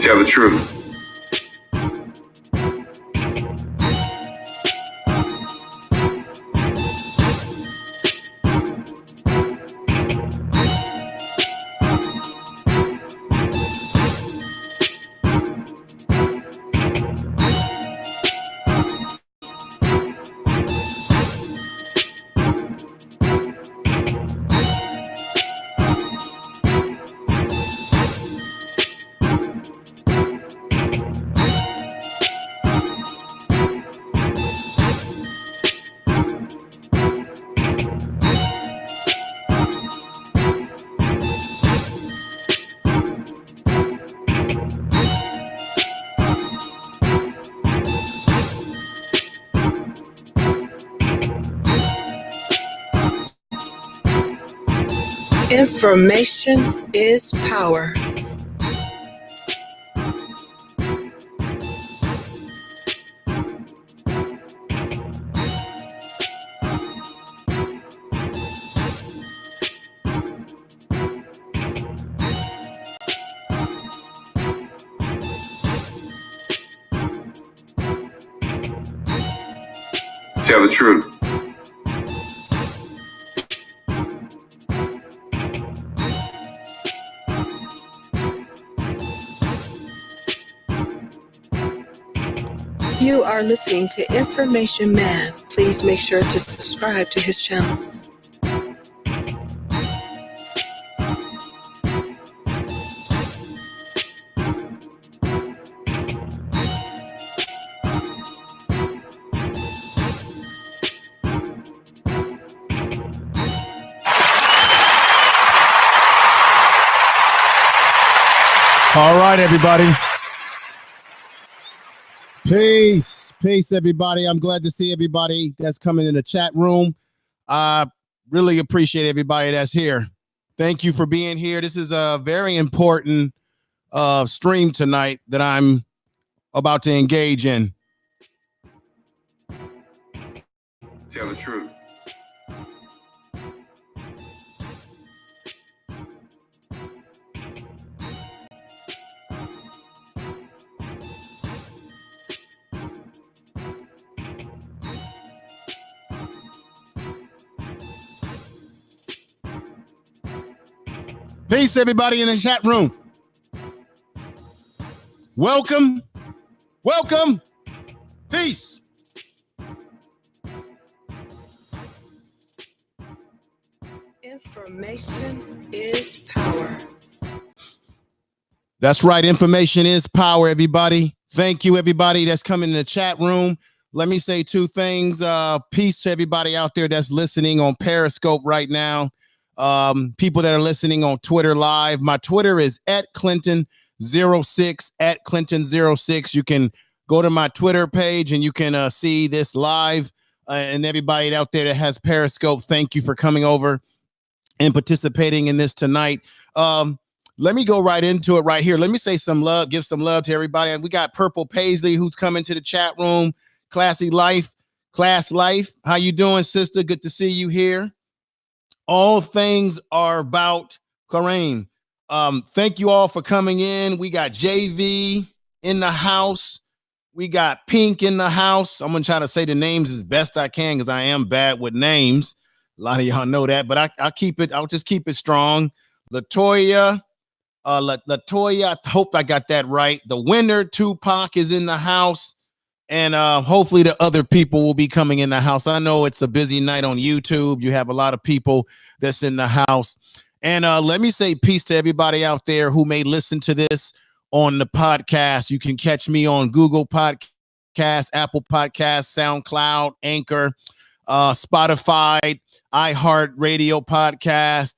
Tell the truth. Information is power. Tell the truth. You are listening to Information Man. Please make sure to subscribe to his channel. All right, everybody. Peace, everybody. I'm glad to see everybody that's coming in the chat room. I really appreciate everybody that's here. Thank you for being here. This is a very important stream tonight that I'm about to engage in. Tell the truth. Peace, everybody in the chat room. Welcome. Peace. Information is power. That's right. Information is power, everybody. Thank you, everybody that's coming in the chat room. Let me say two things. Peace to everybody out there that's listening on Periscope right now. People that are listening on Twitter live. My Twitter is @Clinton06, @Clinton06. You can go to my Twitter page and you can see this live. And everybody out there that has Periscope, thank you for coming over and participating in this tonight. Let me go right into it right here. Let me say some love, give some love to everybody. We got Purple Paisley who's coming to the chat room. Classy Life, Class Life. How you doing, sister? Good to see you here. All things are about Kareem. Thank you all for coming in. We got JV in the house. We got Pink in the house. I'm going to try to say the names as best I can because I am bad with names. A lot of y'all know that, but I'll just keep it strong. Latoya, I hope I got that right. The winner, Tupac, is in the house. And hopefully the other people will be coming in the house. I know it's a busy night on YouTube. You have a lot of people that's in the house. And let me say peace to everybody out there who may listen to this on the podcast. You can catch me on Google Podcasts, Apple Podcasts, SoundCloud, Anchor, Spotify, iHeartRadio Podcast.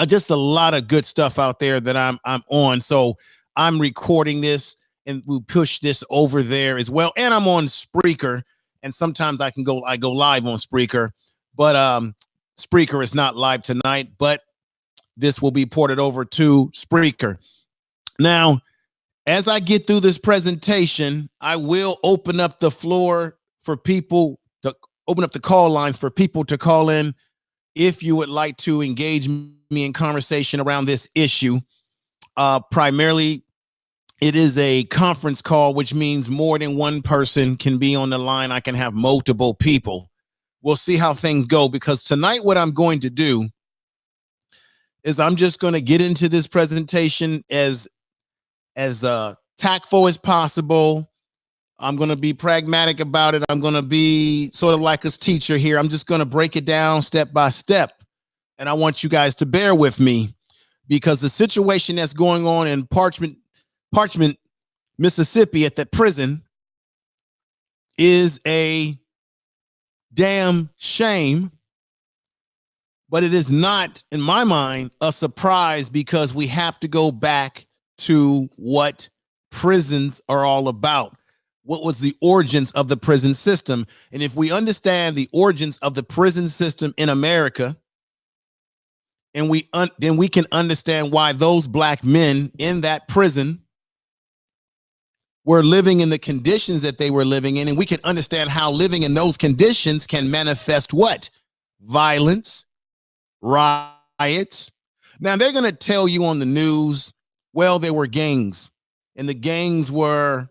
Just a lot of good stuff out there that I'm on. So I'm recording this and we push this over there as well. And I'm on SPREAKER, and sometimes I go live on SPREAKER, but SPREAKER is not live tonight, but this will be ported over to SPREAKER. Now, as I get through this presentation, I will open up the floor for people to open up the call lines for people to call in if you would like to engage me in conversation around this issue. Primarily, it is a conference call, which means more than one person can be on the line. I can have multiple people. We'll see how things go, because tonight what I'm going to do is I'm just going to get into this presentation as tactful as possible. I'm going to be pragmatic about it. I'm going to be sort of like a teacher here. I'm just going to break it down step by step. And I want you guys to bear with me, because the situation that's going on in Parchman, Mississippi at that prison is a damn shame. But it is not, in my mind, a surprise, because we have to go back to what prisons are all about. What was the origins of the prison system? And if we understand the origins of the prison system in America, and then we can understand why those black men in that prison were living in the conditions that they were living in, and we can understand how living in those conditions can manifest what? Violence, riots. Now, they're going to tell you on the news, well, there were gangs, and the gangs were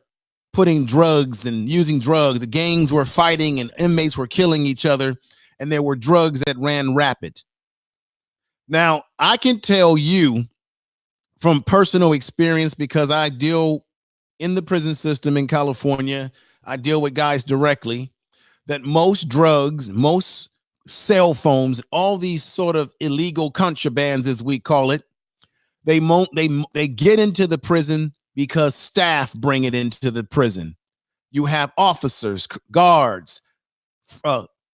putting drugs and using drugs. The gangs were fighting, and inmates were killing each other, and there were drugs that ran rapid. Now, I can tell you from personal experience, because I deal in the prison system in California, I deal with guys directly, that most drugs, most cell phones, all these sort of illegal contrabands, as we call it, they get into the prison because staff bring it into the prison. You have officers, guards,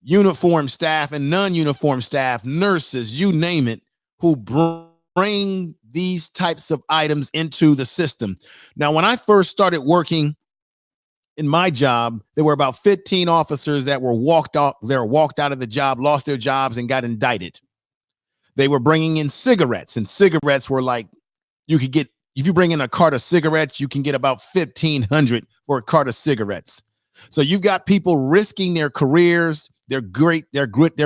uniform staff and non-uniform staff, nurses, you name it, who bring these types of items into the system. Now, when I first started working in my job, there were about 15 officers that were walked out of the job, lost their jobs, and got indicted. They were bringing in cigarettes, and cigarettes were like, you could get, if you bring in a cart of cigarettes, you can get about 1,500 for a cart of cigarettes. So you've got people risking their careers, their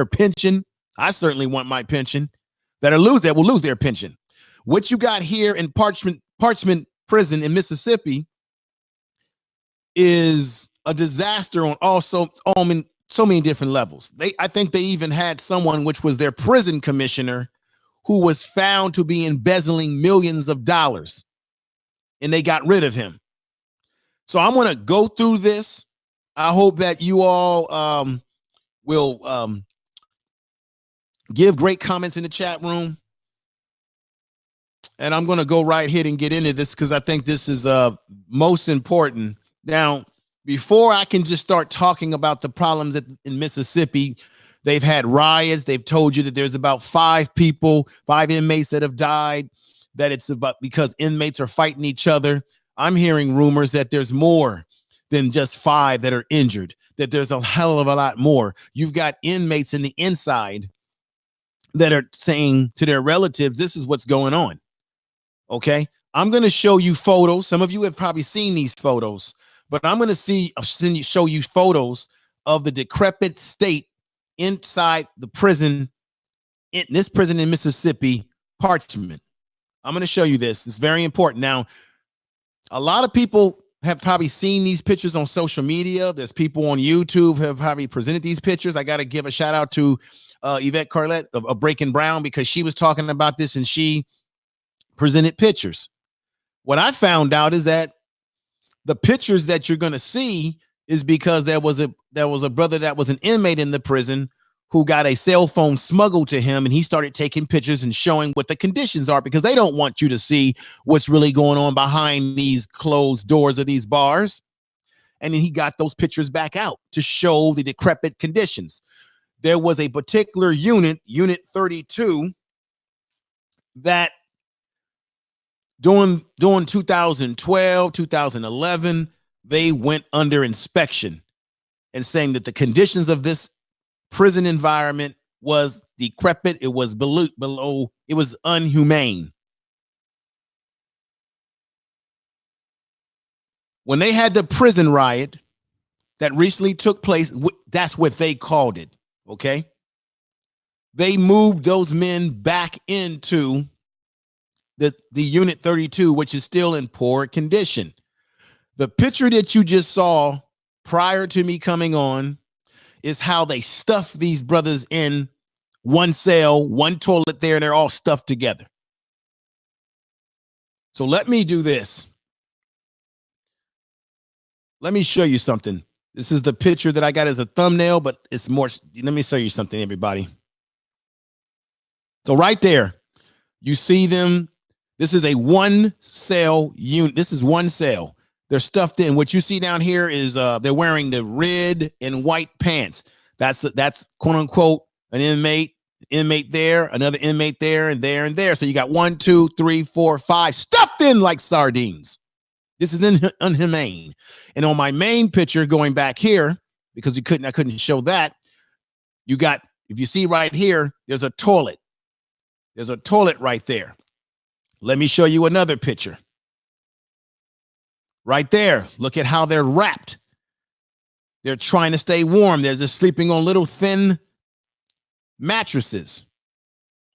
pension. I certainly want my pension. That will lose their pension. What you got here in Parchman prison in Mississippi is a disaster on so many different levels. I think they even had someone, which was their prison commissioner, who was found to be embezzling millions of dollars, and they got rid of him. So I'm going to go through this. I hope that you all will give great comments in the chat room. And I'm going to go right ahead and get into this, because I think this is most important. Now, before I can just start talking about the problems in Mississippi, they've had riots. They've told you that there's about 5 inmates that have died, that it's about because inmates are fighting each other. I'm hearing rumors that there's more than just 5 that are injured, that there's a hell of a lot more. You've got inmates in the inside that are saying to their relatives, this is what's going on. Okay, I'm going to show you photos. Some of you have probably seen these photos, but I'm going to show you photos of the decrepit state inside the prison, in this prison in Mississippi, Parchman. I'm going to show you this. It's very important. Now, a lot of people have probably seen these pictures on social media. There's people on YouTube who have probably presented these pictures. I got to give a shout out to Yvette Carlette of Breaking Brown, because she was talking about this and she presented pictures. What I found out is that the pictures that you're going to see is because there was a brother that was an inmate in the prison who got a cell phone smuggled to him, and he started taking pictures and showing what the conditions are, because they don't want you to see what's really going on behind these closed doors of these bars. And then he got those pictures back out to show the decrepit conditions. There was a particular unit 32, that during 2012, 2011, they went under inspection and saying that the conditions of this prison environment was decrepit. It was below, it was inhumane. When they had the prison riot that recently took place, that's what they called it. Okay. They moved those men back into the unit 32, which is still in poor condition. The picture that you just saw prior to me coming on is how they stuff these brothers in one cell, one toilet there, and they're all stuffed together. So let me do this. Let me show you something. This is the picture that I got as a thumbnail, but it's more. Let me show you something, everybody. So right there, you see them. This is a one cell unit. This is one cell. They're stuffed in. What you see down here is they're wearing the red and white pants. That's quote unquote an inmate there, another inmate there, and there and there. So you got 1, 2, 3, 4, 5 stuffed in like sardines. This is inhumane. And on my main picture going back here, because I couldn't show that, you got, if you see right here, there's a toilet. There's a toilet right there. Let me show you another picture. Right there, look at how they're wrapped. They're trying to stay warm. They're just sleeping on little thin mattresses.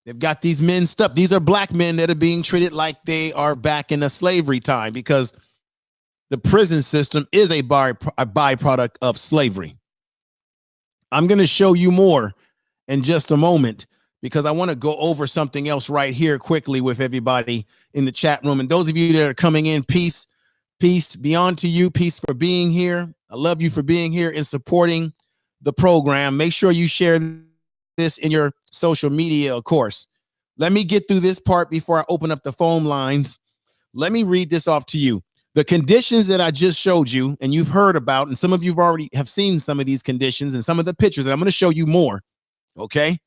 They've got these men stuffed. These are black men that are being treated like they are back in a slavery time, because the prison system is a byproduct of slavery. I'm going to show you more in just a moment, because I want to go over something else right here quickly with everybody in the chat room. And those of you that are coming in, peace be unto you. Peace for being here. I love you for being here and supporting the program. Make sure you share this in your social media, of course. Let me get through this part before I open up the phone lines. Let me read this off to you. The conditions that I just showed you and you've heard about, and some of you already have seen some of these conditions and some of the pictures, and I'm going to show you more. Okay.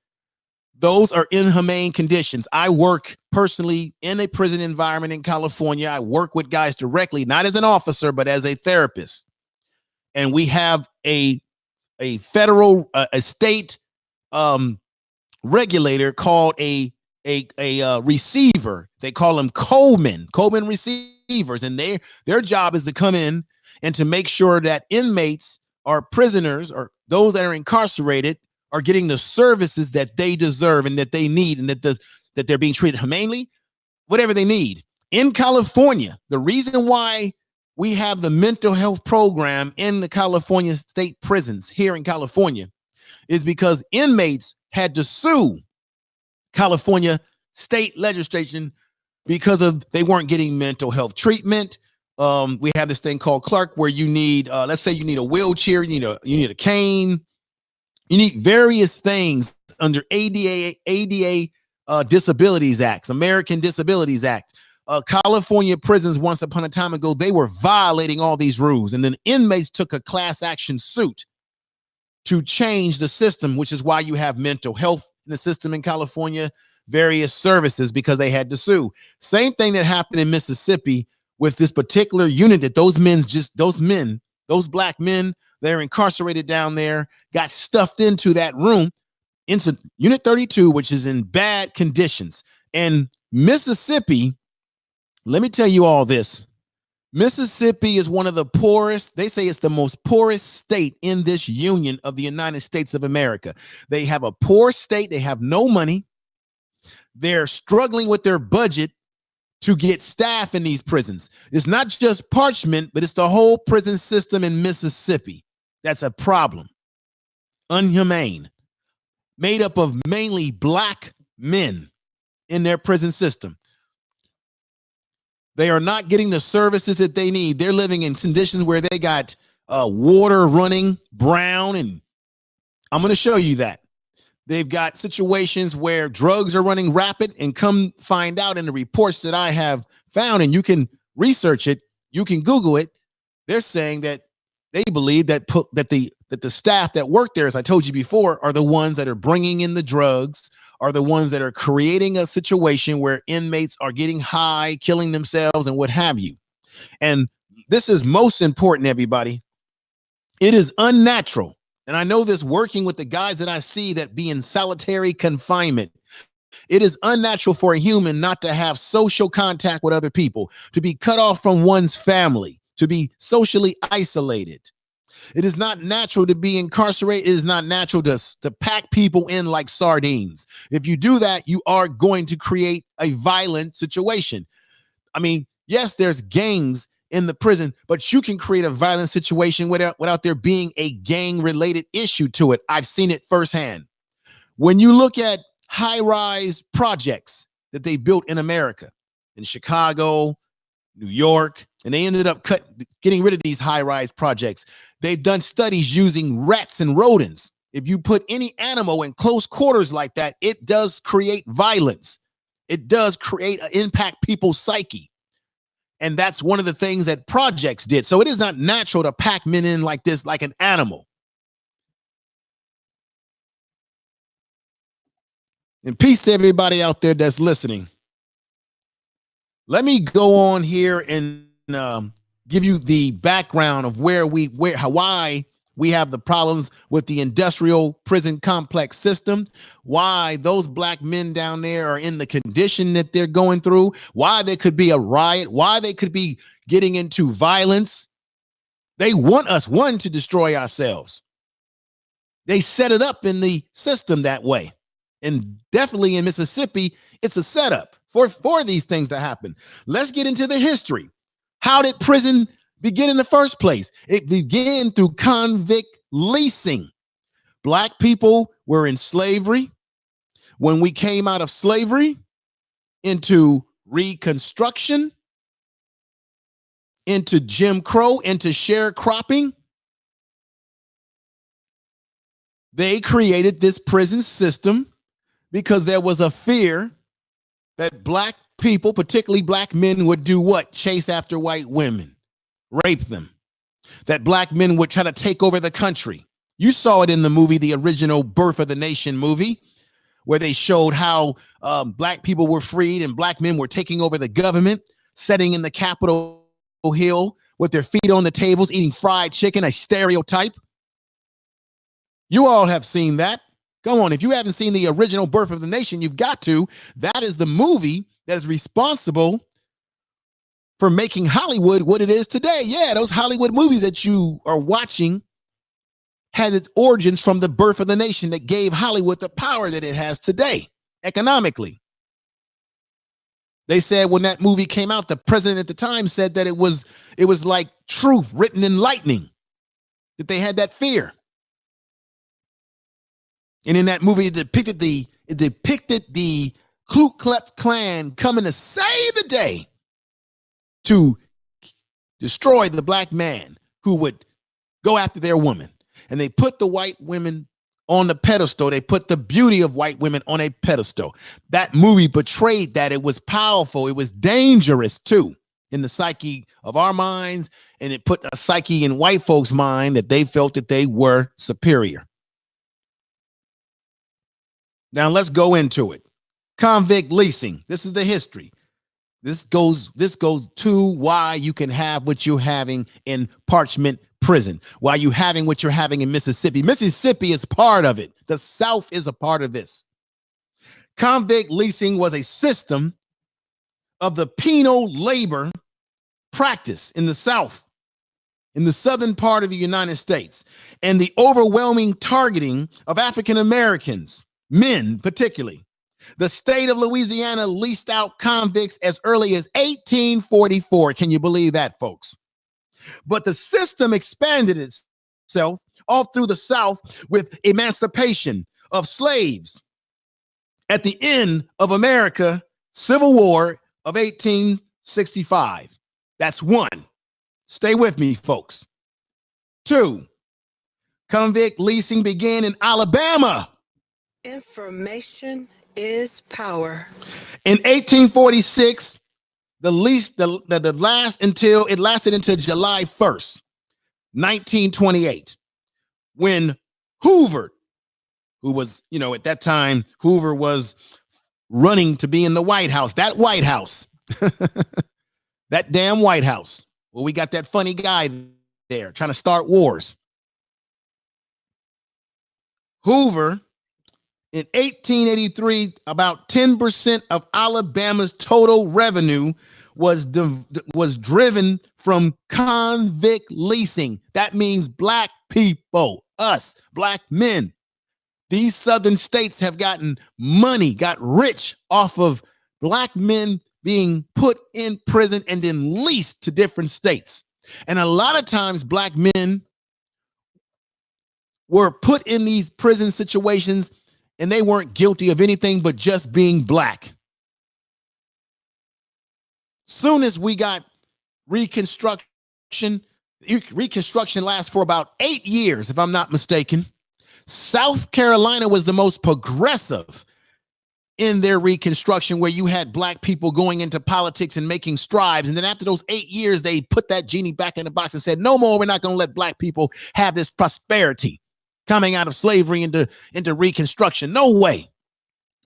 Those are inhumane conditions. I work personally in a prison environment in California. I work with guys directly, not as an officer, but as a therapist. And we have a federal, a state regulator called a receiver. They call them COMMENT receivers. And their job is to come in and to make sure that inmates or prisoners or those that are incarcerated are getting the services that they deserve and that they need, and that they're being treated humanely, whatever they need. In California, the reason why we have the mental health program in the California state prisons here in California is because inmates had to sue California state legislation because of they weren't getting mental health treatment. We have this thing called Clark, where you need, let's say you need a wheelchair, you need a cane. You need various things under ADA Disabilities Acts, American Disabilities Act. California prisons, once upon a time ago, they were violating all these rules. And then inmates took a class action suit to change the system, which is why you have mental health in the system in California, various services, because they had to sue. Same thing that happened in Mississippi with this particular unit that those black men, they're incarcerated down there, got stuffed into that room, into Unit 32, which is in bad conditions. And Mississippi, let me tell you all this. Mississippi is one of the poorest. They say it's the most poorest state in this union of the United States of America. They have a poor state. They have no money. They're struggling with their budget to get staff in these prisons. It's not just Parchman, but it's the whole prison system in Mississippi. That's a problem. Unhumane. Made up of mainly black men in their prison system. They are not getting the services that they need. They're living in conditions where they got water running brown, and I'm going to show you that. They've got situations where drugs are running rapid, and come find out in the reports that I have found, and you can research it, you can Google it. They're saying that they believe that the staff that work there, as I told you before, are the ones that are bringing in the drugs, are the ones that are creating a situation where inmates are getting high, killing themselves, and what have you. And this is most important, everybody. It is unnatural. And I know this working with the guys that I see that be in solitary confinement. It is unnatural for a human not to have social contact with other people, to be cut off from one's family, to be socially isolated. It is not natural to be incarcerated. It is not natural to pack people in like sardines. If you do that, you are going to create a violent situation. I mean, yes, there's gangs in the prison, but you can create a violent situation without there being a gang-related issue to it. I've seen it firsthand. When you look at high-rise projects that they built in America, in Chicago, New York, and they ended up getting rid of these high-rise projects. They've done studies using rats and rodents. If you put any animal in close quarters like that, it does create violence. It does impact people's psyche. And that's one of the things that projects did. So it is not natural to pack men in like this, like an animal. And peace to everybody out there that's listening. Let me go on here and give you the background of why we have the problems with the industrial prison complex system, why those black men down there are in the condition that they're going through, why there could be a riot, why they could be getting into violence. They want us, one, to destroy ourselves. They set it up in the system that way. And definitely in Mississippi, it's a setup for these things to happen. Let's get into the history. How did prison begin in the first place? It began through convict leasing. Black people were in slavery. When we came out of slavery into Reconstruction, into Jim Crow, into sharecropping, they created this prison system because there was a fear that black people, particularly black men, would do what? Chase after white women, rape them. That black men would try to take over the country. You saw it in the movie, the original Birth of the Nation movie, where they showed how black people were freed and black men were taking over the government, sitting in the Capitol Hill with their feet on the tables, eating fried chicken, a stereotype. You all have seen that. Go on. If you haven't seen the original Birth of the Nation, you've got to. That is the movie that is responsible for making Hollywood what it is today. Yeah, those Hollywood movies that you are watching had its origins from the Birth of the Nation that gave Hollywood the power that it has today, economically. They said when that movie came out, the president at the time said that it was like truth written in lightning, that they had that fear. And in that movie, it depicted the Ku Klux Klan coming to save the day to destroy the black man who would go after their woman. And they put the white women on the pedestal. They put the beauty of white women on a pedestal. That movie portrayed that. It was powerful. It was dangerous too in the psyche of our minds. And it put a psyche in white folks' mind that they felt that they were superior. Now let's go into it. Convict leasing. This is the history. This goes to why you can have what you're having in Parchman prison, why you having what you're having in Mississippi. Mississippi is part of it. The South is a part of this. Convict leasing was a system of the penal labor practice in the South, in the southern part of the United States, and the overwhelming targeting of African Americans, men particularly. The state of Louisiana leased out convicts as early as 1844. Can you believe that, folks? But the system expanded itself all through the South with emancipation of slaves. At the end of America, Civil War of 1865. That's one. Stay with me, folks. Two, convict leasing began in Alabama. Information is power. In 1846, it lasted until July 1st, 1928, when Hoover, who was, at that time, Hoover was running to be in the White House, that White House, that damn White House. Well, we got that funny guy there trying to start wars. Hoover, in 1883, about 10% of Alabama's total revenue was driven from convict leasing. That means black people, us, black men. These southern states have gotten money, got rich off of black men being put in prison and then leased to different states. And a lot of times black men were put in these prison situations and they weren't guilty of anything but just being black. Soon as we got Reconstruction lasts for about 8 years, if I'm not mistaken. South Carolina was the most progressive in their Reconstruction, where you had black people going into politics and making strides. And then after those 8 years, they put that genie back in the box and said, no more, we're not going to let black people have this prosperity coming out of slavery into Reconstruction. No way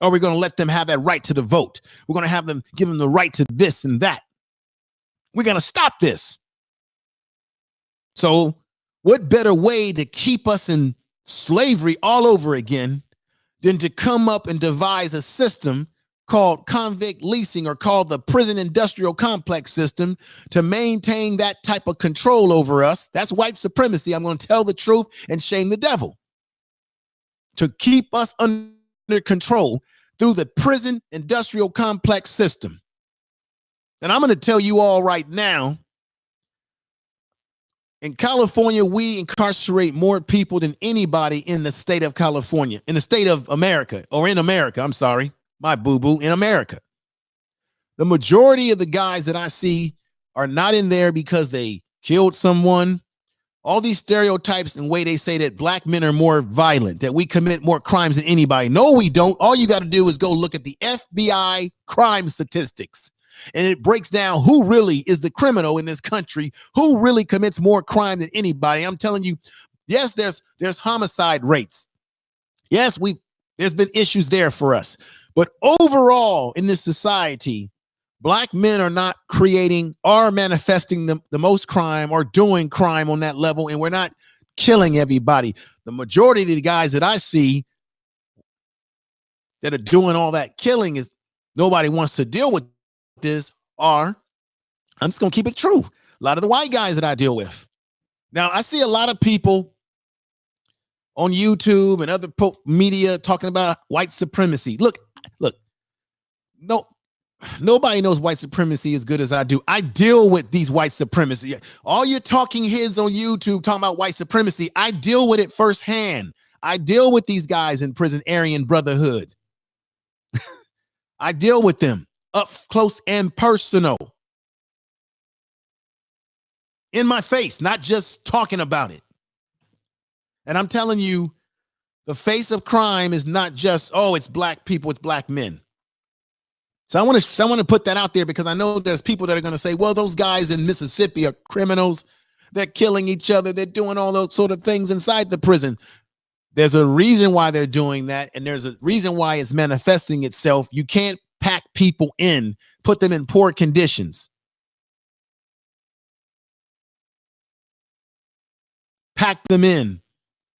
are we going to let them have that right to the vote. We're going to have them give them the right to this and that. We're going to stop this. So what better way to keep us in slavery all over again than to come up and devise a system called convict leasing, or called the prison industrial complex system, to maintain that type of control over us? That's white supremacy. I'm going to tell the truth and shame the devil. To keep us under control through the prison industrial complex system. And I'm going to tell you all right now, in California, we incarcerate more people than anybody in the state of California, in the state of America, or in America. I'm sorry, my boo-boo, in America. The majority of the guys that I see are not in there because they killed someone. All these stereotypes and way they say that black men are more violent, that we commit more crimes than anybody. No, we don't. All you got to do is go look at the FBI crime statistics. And it breaks down who really is the criminal in this country, who really commits more crime than anybody. I'm telling you, yes, there's homicide rates. Yes, there's been issues there for us. But overall in this society, black men are not creating or manifesting the most crime or doing crime on that level, and we're not killing everybody. The majority of the guys that I see that are doing all that killing is nobody wants to deal with this, are, I'm just going to keep it true, a lot of the white guys that I deal with. Now, I see a lot of people on YouTube and other media talking about white supremacy. Look, no, nobody knows white supremacy as good as I do. I deal with these white supremacy. All your talking heads on YouTube talking about white supremacy, I deal with it firsthand. I deal with these guys in prison, Aryan Brotherhood. I deal with them up close and personal, in my face, not just talking about it. And I'm telling you, the face of crime is not just, oh, it's black people, it's black men. So I want to put that out there, because I know there's people that are going to say, well, those guys in Mississippi are criminals. They're killing each other. They're doing all those sort of things inside the prison. There's a reason why they're doing that, and there's a reason why it's manifesting itself. You can't pack people in, put them in poor conditions. Pack them in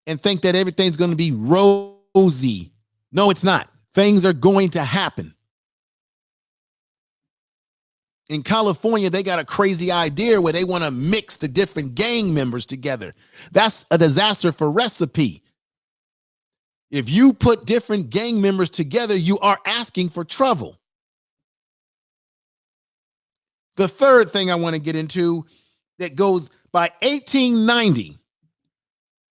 and think that everything's going to be rosy. No, it's not. Things are going to happen. In California, they got a crazy idea where they want to mix the different gang members together. That's a disaster for recipe. If you put different gang members together, you are asking for trouble. The third thing I want to get into, that goes by 1890,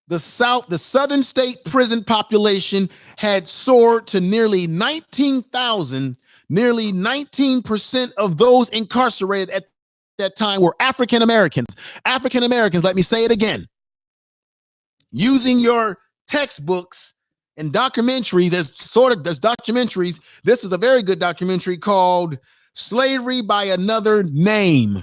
the southern state prison population had soared to nearly 19,000. Nearly 19% of those incarcerated at that time were African Americans. African Americans, let me say it again. Using your textbooks and documentaries, there's documentaries. This is a very good documentary called Slavery by Another Name.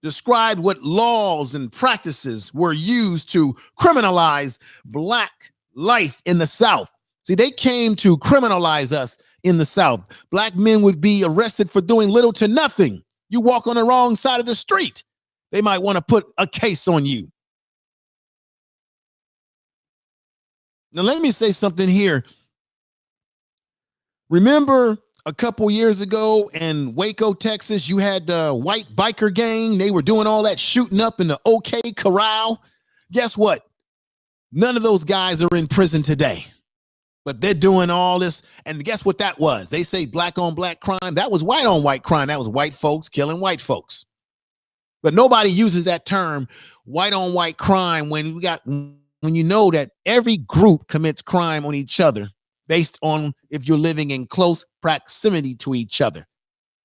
Described what laws and practices were used to criminalize black life in the South. See, they came to criminalize us in the South. Black men would be arrested for doing little to nothing. You walk on the wrong side of the street, they might want to put a case on you. Now, let me say something here. Remember a couple years ago in Waco, Texas, you had the white biker gang. They were doing all that shooting up in the OK Corral. Guess what? None of those guys are in prison today, but they're doing all this. And guess what that was? They say black on black crime. That was white on white crime. That was white folks killing white folks. But nobody uses that term white on white crime when you know that every group commits crime on each other based on if you're living in close proximity to each other.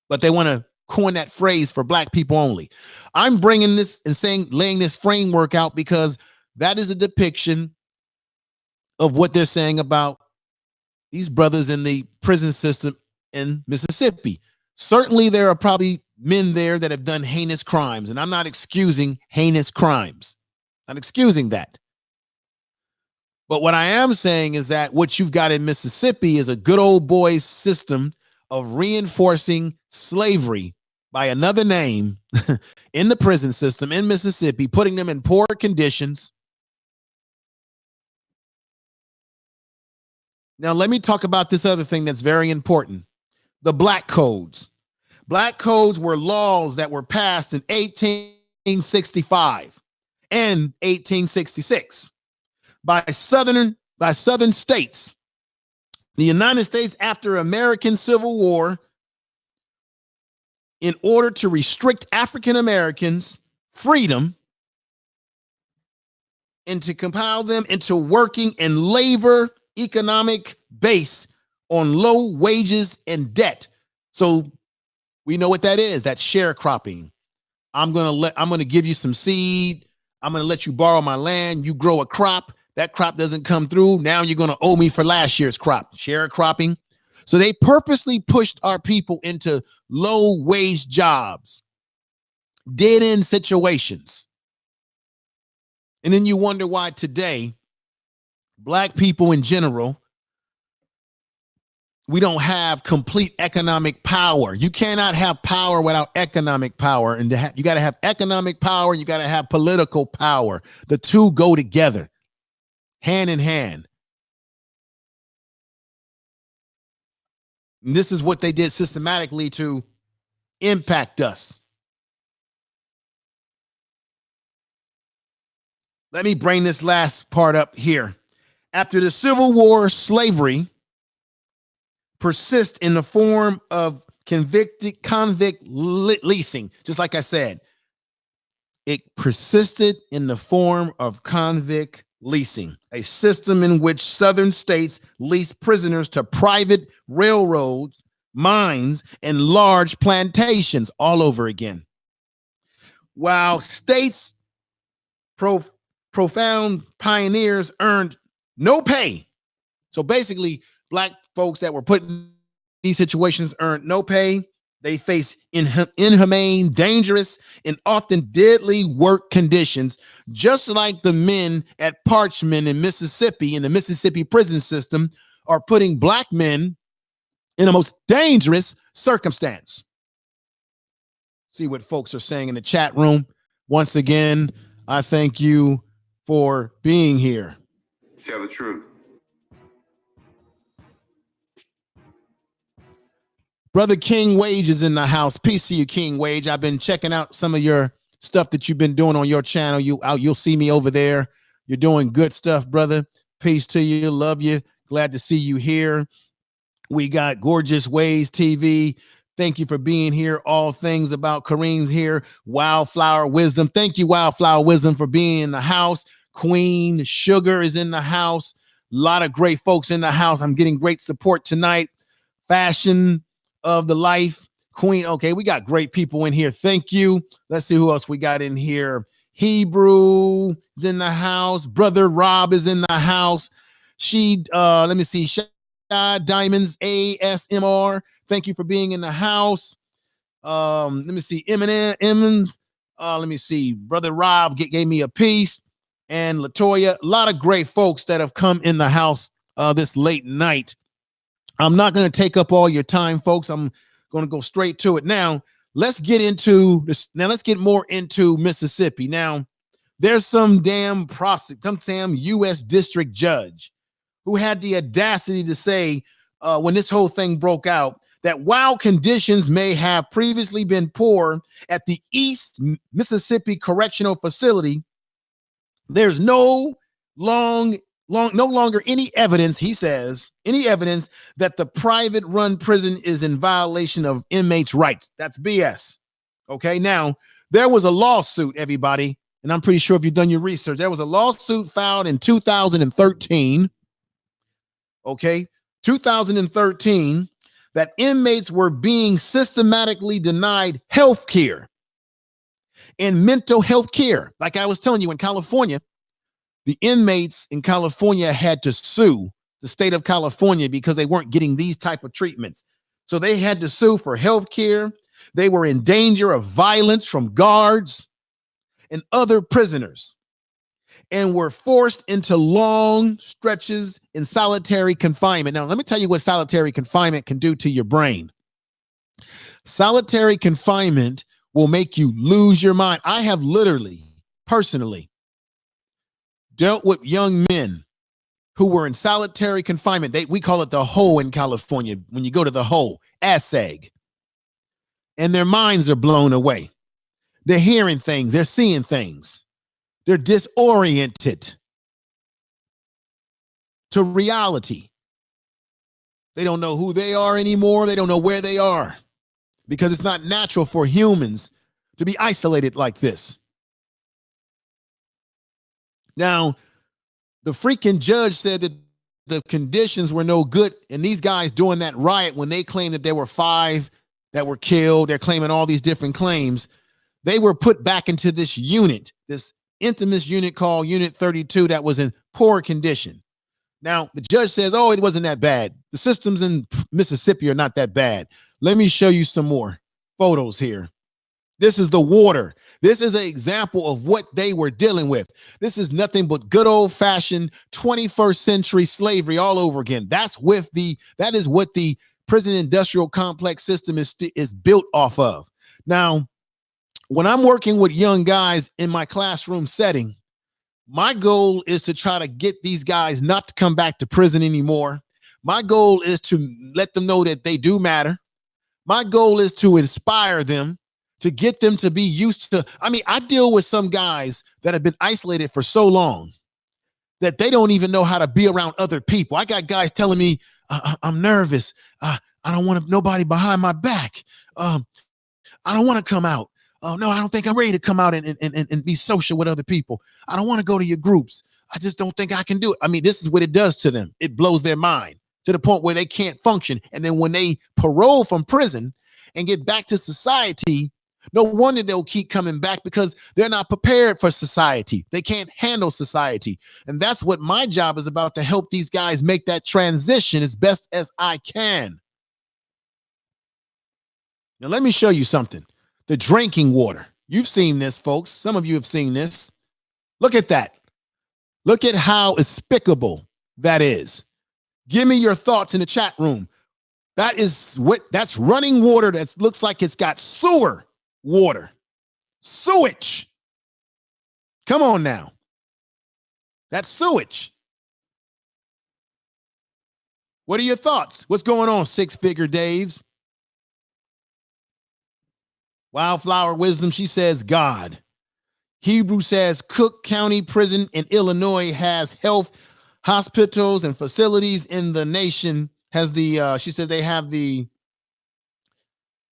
But they want to coin that phrase for black people only. I'm bringing this and laying this framework out because that is a depiction of what they're saying about these brothers in the prison system in Mississippi. Certainly there are probably men there that have done heinous crimes, and I'm not excusing heinous crimes. I'm excusing that. But what I am saying is that what you've got in Mississippi is a good old boy system of reinforcing slavery by another name in the prison system in Mississippi, putting them in poor conditions. Now, let me talk about this other thing that's very important. The black codes. Black codes were laws that were passed in 1865 and 1866 by southern states. The United States, after American Civil War, in order to restrict African Americans' freedom and to compile them into working and labor economic base on low wages and debt. So we know what that is. That's sharecropping. I'm going to give you some seed. I'm going to let you borrow my land. You grow a crop. That crop doesn't come through. Now you're going to owe me for last year's crop. Sharecropping. So they purposely pushed our people into low wage jobs, dead end situations. And then you wonder why today, black people in general, we don't have complete economic power. You cannot have power without economic power. And you got to have economic power. You got to have political power. The two go together, hand in hand. And this is what they did systematically to impact us. Let me bring this last part up here. After the Civil War, slavery persist in the form of convict leasing. Just like I said, it persisted in the form of convict leasing, a system in which southern states leased prisoners to private railroads, mines, and large plantations all over again. While states' profound pioneers earned no pay. So basically, black folks that were put in these situations earned no pay. They face inhumane, dangerous, and often deadly work conditions, just like the men at Parchman in Mississippi, in the Mississippi prison system, are putting black men in a most dangerous circumstance. See what folks are saying in the chat room. Once again, I thank you for being here. Tell the truth. Brother King Wage is in the house. Peace to you, King Wage. I've been checking out some of your stuff that you've been doing on your channel. You'll see me over there. You're doing good stuff, brother. Peace to you. Love you. Glad to see you here. We got Gorgeous Ways TV. Thank you for being here. All things about Kareem's here. Wildflower Wisdom. Thank you, Wildflower Wisdom, for being in the house. Queen Sugar is in the house. A lot of great folks in the house. I'm getting great support tonight. Fashion of the Life Queen. Okay, we got great people in here. Thank you. Let's see who else we got in here. Hebrew is in the house. Brother Rob is in the house. Let me see. Diamonds ASMR. Thank you for being in the house. Let me see. Emmons. Let me see. Brother Rob gave me a piece. And Latoya. A lot of great folks that have come in the house this late night. I'm not going to take up all your time, folks. I'm going to go straight to it. Now, let's get into this. Now, let's get more into Mississippi. Now, there's some damn U.S. district judge who had the audacity to say when this whole thing broke out that while conditions may have previously been poor at the East Mississippi Correctional Facility, there's no longer any evidence, he says, any evidence that the private run prison is in violation of inmates' rights. That's BS. Okay, now there was a lawsuit, everybody, and I'm pretty sure if you've done your research, there was a lawsuit filed in 2013. Okay, 2013, that inmates were being systematically denied health care and mental health care. Like I was telling you, in California, the inmates in California had to sue the state of California because they weren't getting these type of treatments. So they had to sue for health care. They were in danger of violence from guards and other prisoners and were forced into long stretches in solitary confinement. Now, let me tell you what solitary confinement can do to your brain. Solitary confinement will make you lose your mind. I have literally, personally, dealt with young men who were in solitary confinement. We call it the hole in California. When you go to the hole, ASAG, and their minds are blown away. They're hearing things. They're seeing things. They're disoriented to reality. They don't know who they are anymore. They don't know where they are because it's not natural for humans to be isolated like this. Now, the freaking judge said that the conditions were no good. And these guys doing that riot, when they claimed that there were 5 that were killed, they're claiming all these different claims. They were put back into this unit, this infamous unit called Unit 32 that was in poor condition. Now, the judge says, oh, it wasn't that bad. The systems in Mississippi are not that bad. Let me show you some more photos here. This is the water. This is an example of what they were dealing with. This is nothing but good old-fashioned 21st century slavery all over again. That is what the prison industrial complex system is built off of. Now, when I'm working with young guys in my classroom setting, my goal is to try to get these guys not to come back to prison anymore. My goal is to let them know that they do matter. My goal is to inspire them, to get them to be used to. I deal with some guys that have been isolated for so long that they don't even know how to be around other people. I got guys telling me, I'm nervous. I don't want nobody behind my back. I don't want to come out. Oh, no, I don't think I'm ready to come out and be social with other people. I don't want to go to your groups. I just don't think I can do it. This is what it does to them. It blows their mind to the point where they can't function. And then when they parole from prison and get back to society, no wonder they'll keep coming back because they're not prepared for society. They can't handle society. And that's what my job is about, to help these guys make that transition as best as I can. Now, let me show you something. The drinking water. You've seen this, folks. Some of you have seen this. Look at that. Look at how despicable that is. Give me your thoughts in the chat room. That's running water that looks like it's got sewer water. Sewage. Come on now. That's sewage. What are your thoughts? What's going on, Six-Figure Daves? Wildflower Wisdom, she says God. Hebrew says Cook County Prison in Illinois has health hospitals and facilities in the nation. She says they have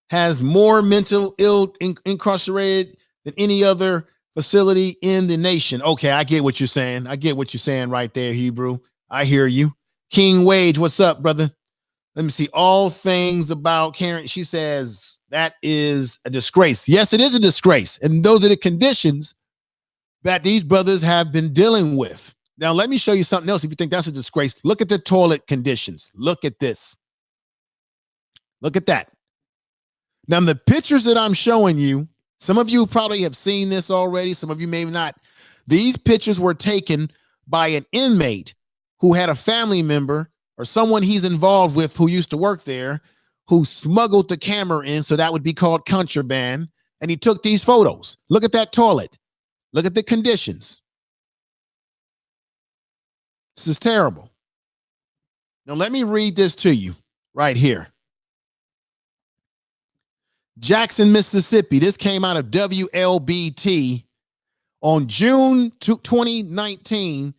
has more mental ill incarcerated than any other facility in the nation. Okay, I get what you're saying. I get what you're saying right there, Hebrew. I hear you. King Wage, what's up, brother? Let me see. All things about Karen. She says that is a disgrace. Yes, it is a disgrace. And those are the conditions that these brothers have been dealing with. Now, let me show you something else. If you think that's a disgrace, look at the toilet conditions. Look at this. Look at that. Now, the pictures that I'm showing you, some of you probably have seen this already. Some of you may not. These pictures were taken by an inmate who had a family member or someone he's involved with who used to work there, who smuggled the camera in, so that would be called contraband, and he took these photos. Look at that toilet. Look at the conditions. This is terrible. Now, let me read this to you right here. Jackson, Mississippi. This came out of WLBT on June 2019.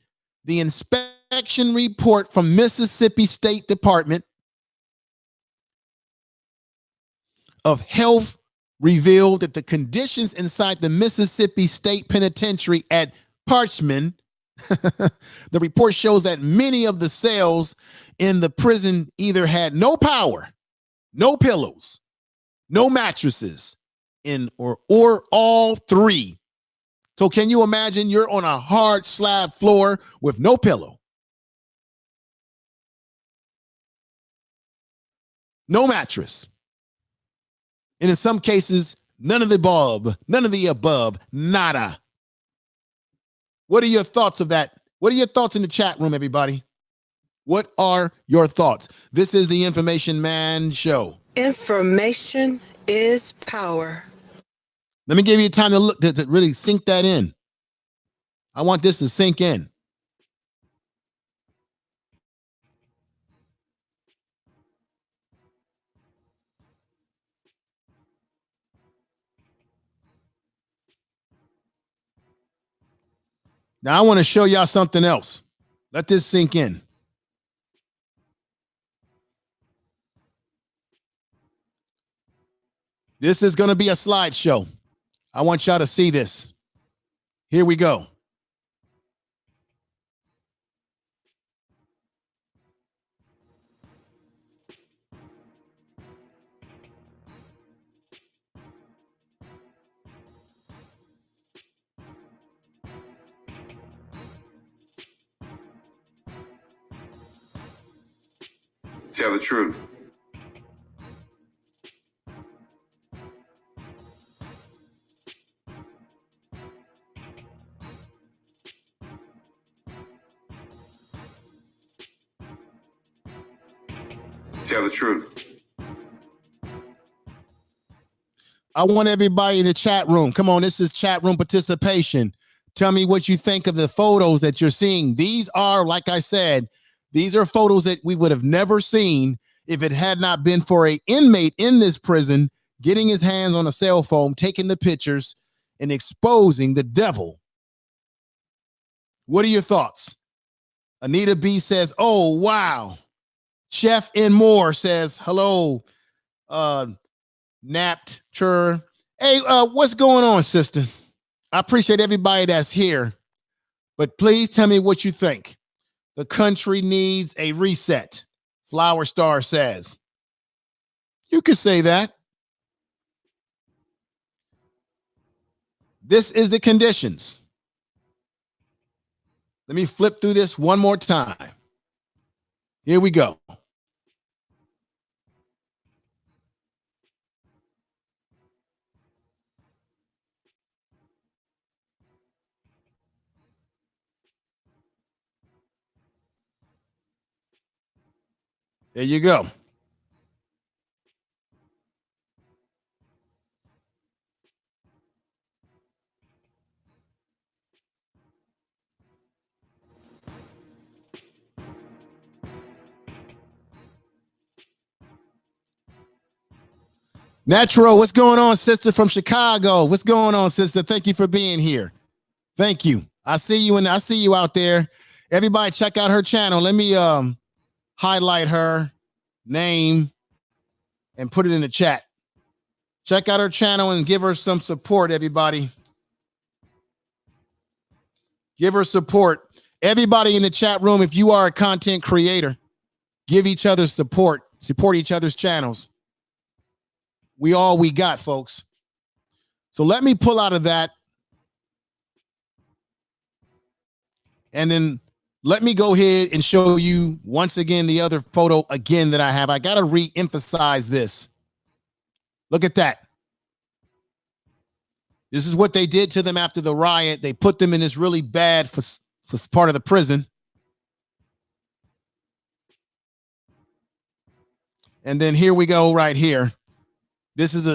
The inspection report from Mississippi State Department of Health revealed that the conditions inside the Mississippi State Penitentiary at Parchman, the report shows that many of the cells in the prison either had no power, no pillows, no mattresses, or all three. So can you imagine you're on a hard slab floor with no pillow, no mattress, and in some cases, none of the above, nada. What are your thoughts of that? What are your thoughts in the chat room, everybody? What are your thoughts? This is the Information Man Show. Information is power. Let me give you time to look to really sink that in. I want this to sink in. Now I want to show y'all something else. Let this sink in. This is going to be a slideshow. I want y'all to see this. Here we go. Tell the truth. Tell the truth. I want everybody in the chat room. Come on, this is chat room participation. Tell me what you think of the photos that you're seeing. These are, like I said, these are photos that we would have never seen if it had not been for an inmate in this prison getting his hands on a cell phone, taking the pictures, and exposing the devil. What are your thoughts? Anita B says, oh, wow. Chef N. Moore says, hello, napped chur. Hey, what's going on, sister? I appreciate everybody that's here, but please tell me what you think. The country needs a reset, Flower Star says. You could say that. This is the conditions. Let me flip through this one more time. Here we go. There you go. Natural, what's going on, sister from Chicago? What's going on, sister? Thank you for being here. Thank you. I see you, and I see you out there. Everybody, check out her channel. Let me highlight her name and put it in the chat. Check out her channel and give her some support, everybody. Give her support. Everybody in the chat room, if you are a content creator, give each other support. Support each other's channels. We all we got, folks. So let me pull out of that. And then let me go ahead and show you once again the other photo again that I have. I got to re-emphasize this. Look at that. This is what they did to them after the riot. They put them in this really bad for part of the prison. And then here we go right here. This is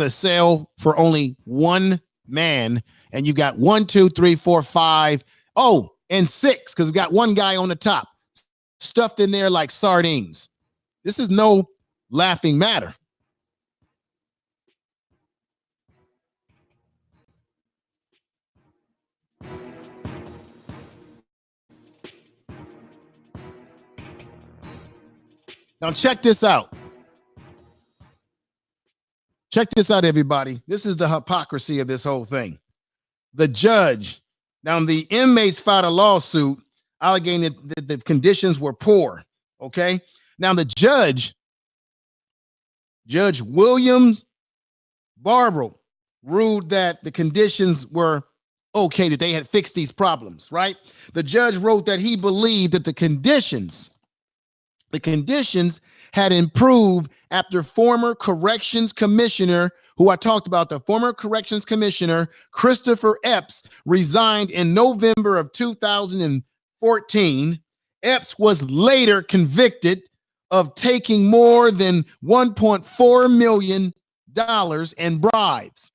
a cell for only one man, and you got 1, 2, 3, 4, 5. Oh, and 6, because we got one guy on the top, stuffed in there like sardines. This is no laughing matter. Now check this out. Check this out, everybody. This is the hypocrisy of this whole thing. The judge, now the inmates filed a lawsuit alleging that the conditions were poor. Okay. Now the Judge Williams Barbaro, ruled that the conditions were okay, that they had fixed these problems, right? The judge wrote that he believed that the conditions had improved after former corrections commissioner, who I talked about, the former corrections commissioner, Christopher Epps, resigned in November of 2014. Epps was later convicted of taking more than $1.4 million in bribes.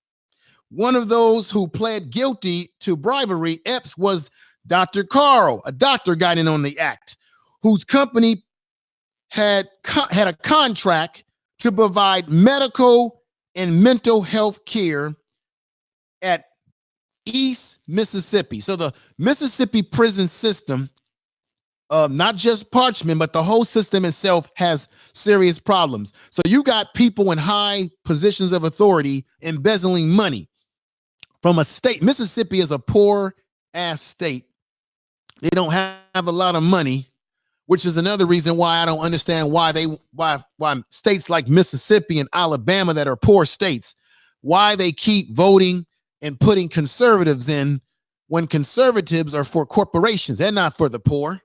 One of those who pled guilty to bribery, Epps, was Dr. Carl, a doctor got in on the act, whose company had a contract to provide medical and mental health care at East Mississippi. So the Mississippi prison system, not just Parchman, but the whole system itself has serious problems. So you got people in high positions of authority embezzling money from a state. Mississippi is a poor ass state. They don't have a lot of money, which is another reason why I don't understand why states like Mississippi and Alabama that are poor states, why they keep voting and putting conservatives in when conservatives are for corporations. They're not for the poor.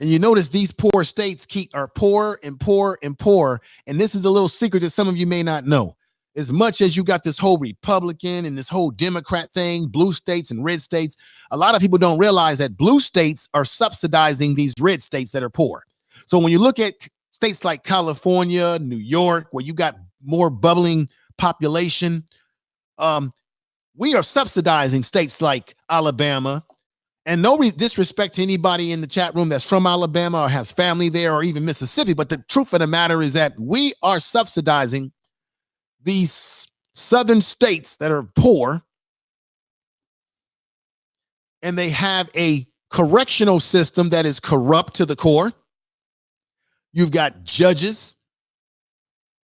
And you notice these poor states are poor and poor and poor. And this is a little secret that some of you may not know. As much as you got this whole Republican and this whole Democrat thing, blue states and red states, a lot of people don't realize that blue states are subsidizing these red states that are poor. So when you look at states like California, New York, where you got more bubbling population, we are subsidizing states like Alabama. And no disrespect to anybody in the chat room that's from Alabama or has family there or even Mississippi. But the truth of the matter is that we are subsidizing these southern states that are poor, and they have a correctional system that is corrupt to the core. You've got judges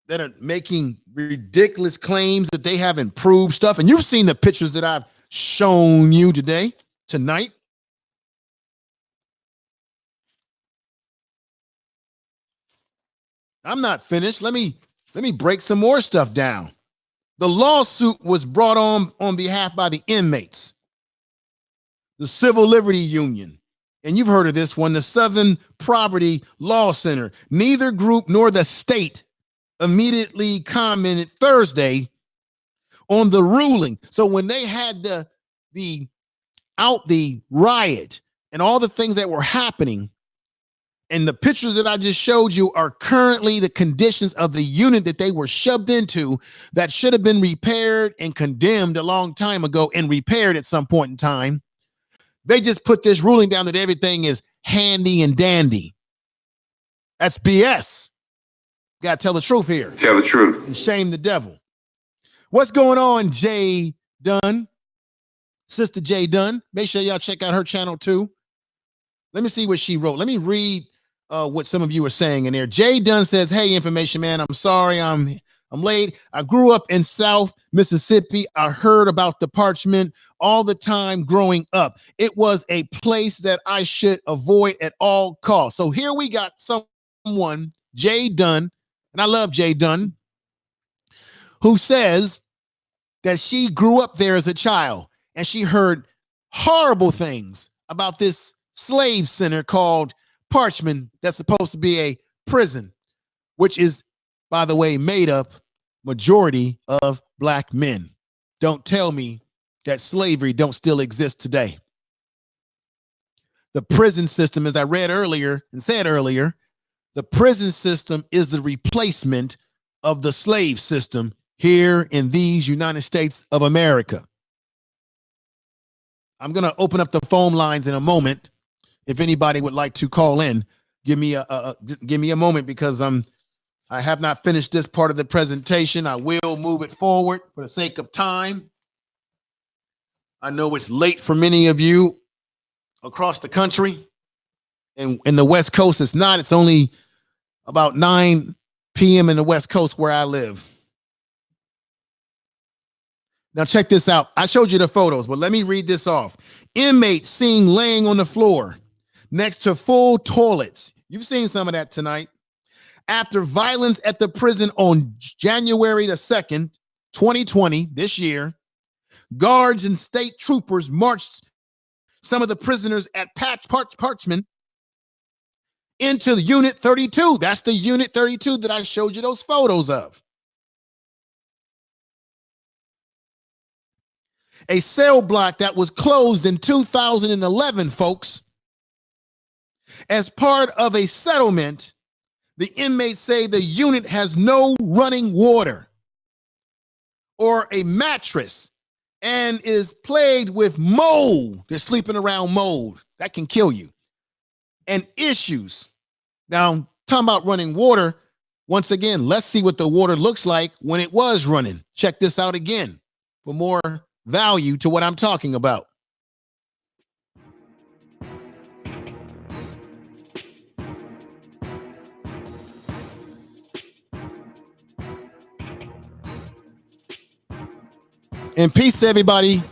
that are making ridiculous claims that they have improved stuff. And you've seen the pictures that I've shown you tonight. I'm not finished. Let me break some more stuff down. The lawsuit was brought on behalf by the inmates, the Civil Liberty Union, and you've heard of this one, the Southern Poverty Law Center. Neither group nor the state immediately commented Thursday on the ruling. So when they had the riot and all the things that were happening, and the pictures that I just showed you are currently the conditions of the unit that they were shoved into, that should have been repaired and condemned a long time ago and repaired at some point in time. They just put this ruling down that everything is handy and dandy. That's BS. Got to tell the truth here. Tell the truth. And shame the devil. What's going on, Jay Dunn? Sister Jay Dunn. Make sure y'all check out her channel too. Let me see what she wrote. Let me read what some of you are saying in there. Jay Dunn says, "Hey, information man, I'm sorry I'm late. I grew up in South Mississippi. I heard about the Parchman all the time growing up. It was a place that I should avoid at all costs." So here we got someone, Jay Dunn, and I love Jay Dunn, who says that she grew up there as a child and she heard horrible things about this slave center called Parchman that's supposed to be a prison, which is, by the way, made up majority of black men. Don't tell me that slavery don't still exist today. The prison system, as I read earlier and said earlier, the prison system is the replacement of the slave system here in these United States of America. I'm going to open up the phone lines in a moment. If anybody would like to call in, give me a moment, because I have not finished this part of the presentation. I will move it forward for the sake of time. I know it's late for many of you across the country, and in the West Coast it's not. It's only about 9 p.m. in the West Coast where I live. Now check this out. I showed you the photos, but let me read this off. Inmates seen laying on the floor next to full toilets. You've seen some of that tonight. After violence at the prison on January the 2nd, 2020, this year, guards and state troopers marched some of the prisoners at Parchman into the Unit 32. That's the Unit 32 that I showed you those photos of. A cell block that was closed in 2011, folks. As part of a settlement, the inmates say the unit has no running water or a mattress and is plagued with mold. They're sleeping around mold. That can kill you. And issues. Now, talking about running water, once again, let's see what the water looks like when it was running. Check this out again for more value to what I'm talking about. And peace to everybody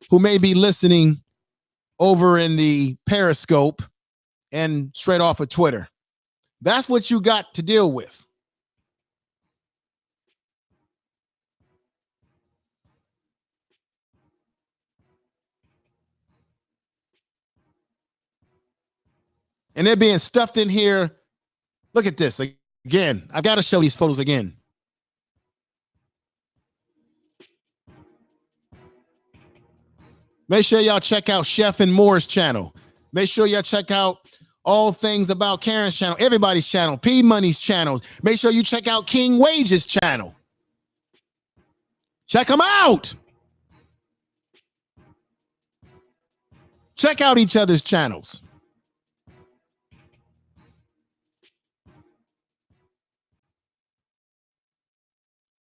who may be listening over in the Periscope and straight off of Twitter. That's what you got to deal with. And they're being stuffed in here. Look at this again. I've got to show these photos again. Make sure y'all check out Chef and Moore's channel. Make sure y'all check out All Things About Karen's channel, everybody's channel, P Money's channels. Make sure you check out King Wage's channel. Check them out. Check out each other's channels.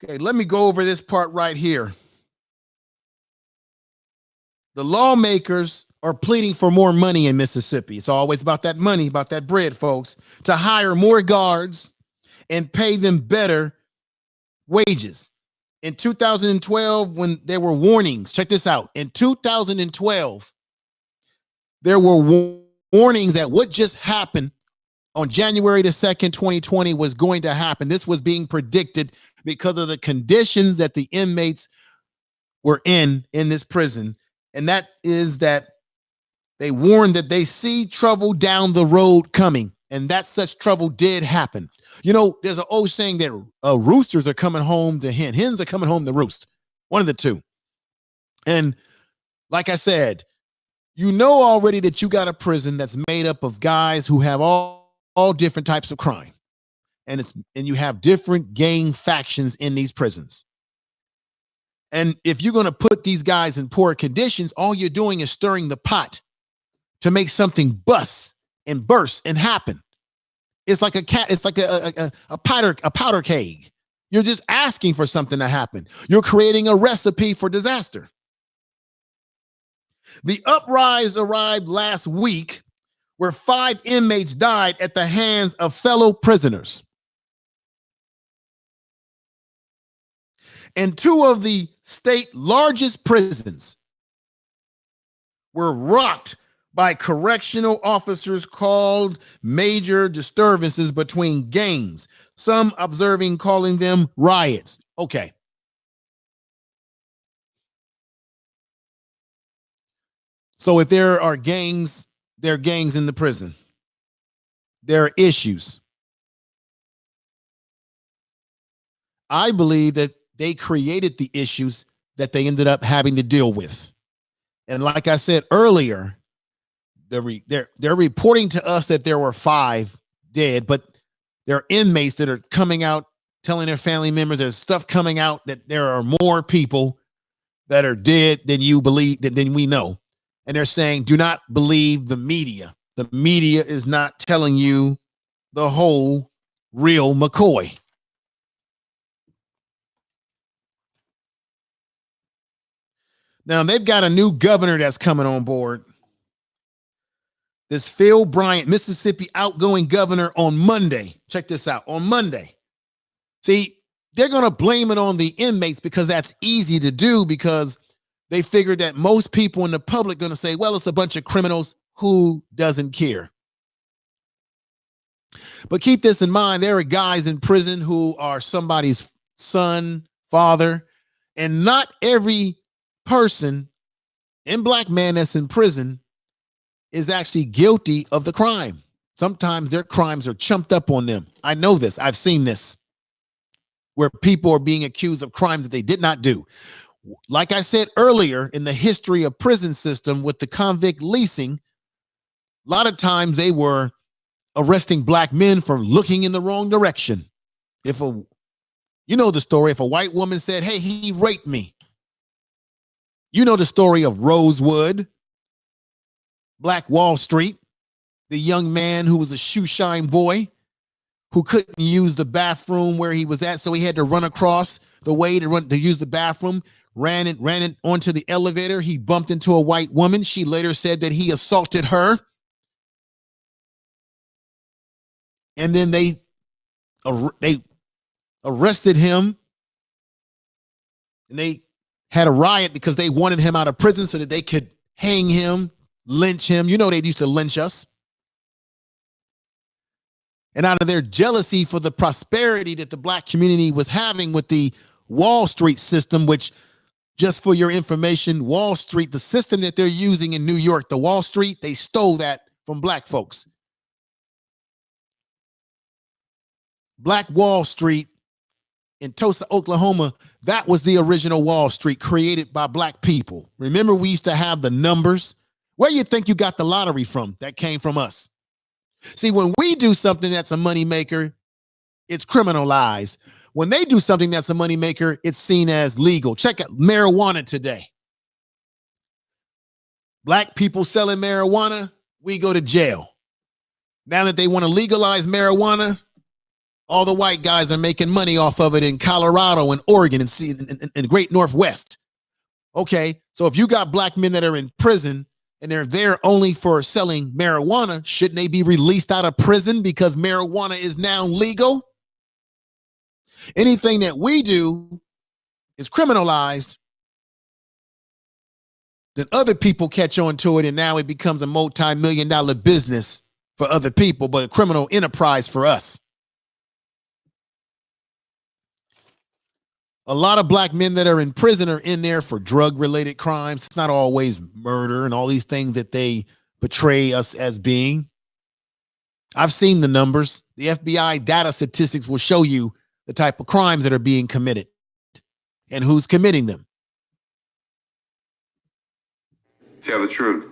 Okay, let me go over this part right here. The lawmakers are pleading for more money in Mississippi. It's always about that money, about that bread, folks, to hire more guards and pay them better wages. In 2012, when there were warnings, check this out. In 2012, there were warnings that what just happened on January the 2nd, 2020 was going to happen. This was being predicted because of the conditions that the inmates were in this prison. And that is that they warned that they see trouble down the road coming, and that such trouble did happen. You know, there's an old saying that roosters are coming home to hens are coming home to roost. One of the two. And like I said, you know already that you got a prison that's made up of guys who have all different types of crime. And you have different gang factions in these prisons. And if you're going to put these guys in poor conditions, all you're doing is stirring the pot to make something bust and burst and happen. It's like a powder keg. You're just asking for something to happen. You're creating a recipe for disaster. The uprise arrived last week where 5 inmates died at the hands of fellow prisoners. And 2 of the state largest prisons were rocked by correctional officers called major disturbances between gangs, some observing calling them riots. Okay. So if there are gangs, there are gangs in the prison. There are issues. I believe that they created the issues that they ended up having to deal with. And like I said earlier, they're reporting to us that there were 5 dead, but there are inmates that are coming out telling their family members there's stuff coming out that there are more people that are dead than you believe, than we know. And they're saying, do not believe the media. The media is not telling you the whole real McCoy. Now, they've got a new governor that's coming on board. this Phil Bryant, Mississippi outgoing governor, on Monday. Check this out. On Monday. See, they're going to blame it on the inmates because that's easy to do, because they figured that most people in the public going to say, well, it's a bunch of criminals. Who doesn't care? But keep this in mind. There are guys in prison who are somebody's son, father, and not every person and black man that's in prison is actually guilty of the crime. Sometimes their crimes are chumped up on them. I know this. I've seen this, where people are being accused of crimes that they did not do. Like I said earlier, in the history of prison system with the convict leasing, a lot of times they were arresting black men for looking in the wrong direction. You know the story. If a white woman said, hey, he raped me. You know the story of Rosewood, Black Wall Street, the young man who was a shoe shine boy who couldn't use the bathroom where he was at, so he had to run across the way to use the bathroom, ran it onto the elevator. He bumped into a white woman. She later said that he assaulted her. And then they arrested him, and they had a riot because they wanted him out of prison so that they could hang him, lynch him. You know, they used to lynch us. And out of their jealousy for the prosperity that the black community was having with the Wall Street system, which, just for your information, Wall Street, the system that they're using in New York, the Wall Street, they stole that from black folks. Black Wall Street in Tulsa, Oklahoma, that was the original Wall Street created by black people. Remember, we used to have the numbers. Where you think you got the lottery from? That came from us. See, when we do something that's a moneymaker, it's criminalized. When they do something that's a moneymaker, it's seen as legal. Check out marijuana today. Black people selling marijuana, we go to jail. Now that they want to legalize marijuana, all the white guys are making money off of it in Colorado and Oregon and Great Northwest. Okay, so if you got black men that are in prison and they're there only for selling marijuana, shouldn't they be released out of prison because marijuana is now legal? Anything that we do is criminalized. Then other people catch on to it, and now it becomes a multi-million-dollar business for other people, but a criminal enterprise for us. A lot of black men that are in prison are in there for drug-related crimes. It's not always murder and all these things that they portray us as being. I've seen the numbers. The FBI data statistics will show you the type of crimes that are being committed and who's committing them. Tell the truth.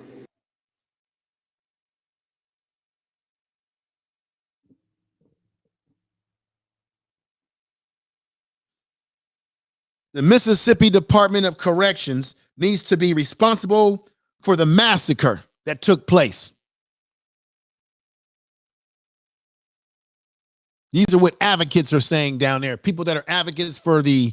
The Mississippi Department of Corrections needs to be responsible for the massacre that took place. These are what advocates are saying down there. People that are advocates for the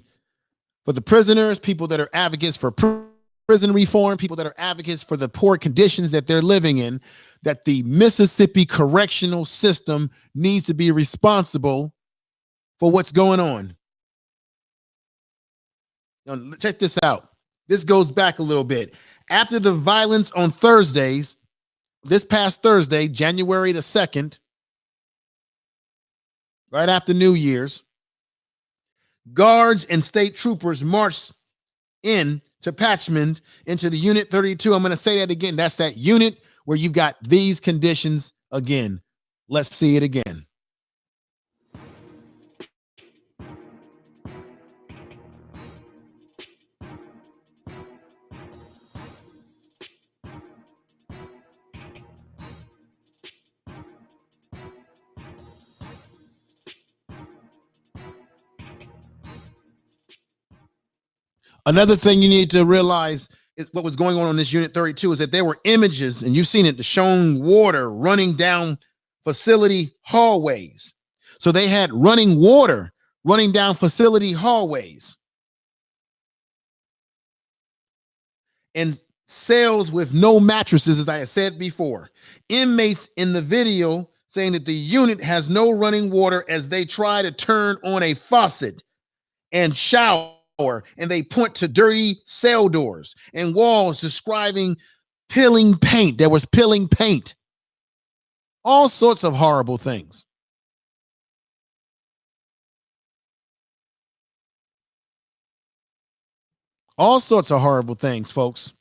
prisoners, people that are advocates for prison reform, people that are advocates for the poor conditions that they're living in, that the Mississippi correctional system needs to be responsible for what's going on. Now, check this out. This goes back a little bit. After the violence on Thursdays, this past Thursday, January the 2nd, right after New Year's, guards and state troopers marched in to Parchman into the Unit 32. I'm going to say that again. That's that unit where you've got these conditions again. Let's see it again. Another thing you need to realize is what was going on in this Unit 32 is that there were images, and you've seen it, the shown water running down facility hallways. So they had running water running down facility hallways. And cells with no mattresses, as I had said before. Inmates in the video saying that the unit has no running water as they try to turn on a faucet and shower, and they point to dirty cell doors and walls describing peeling paint. There was peeling paint. All sorts of horrible things. All sorts of horrible things, folks.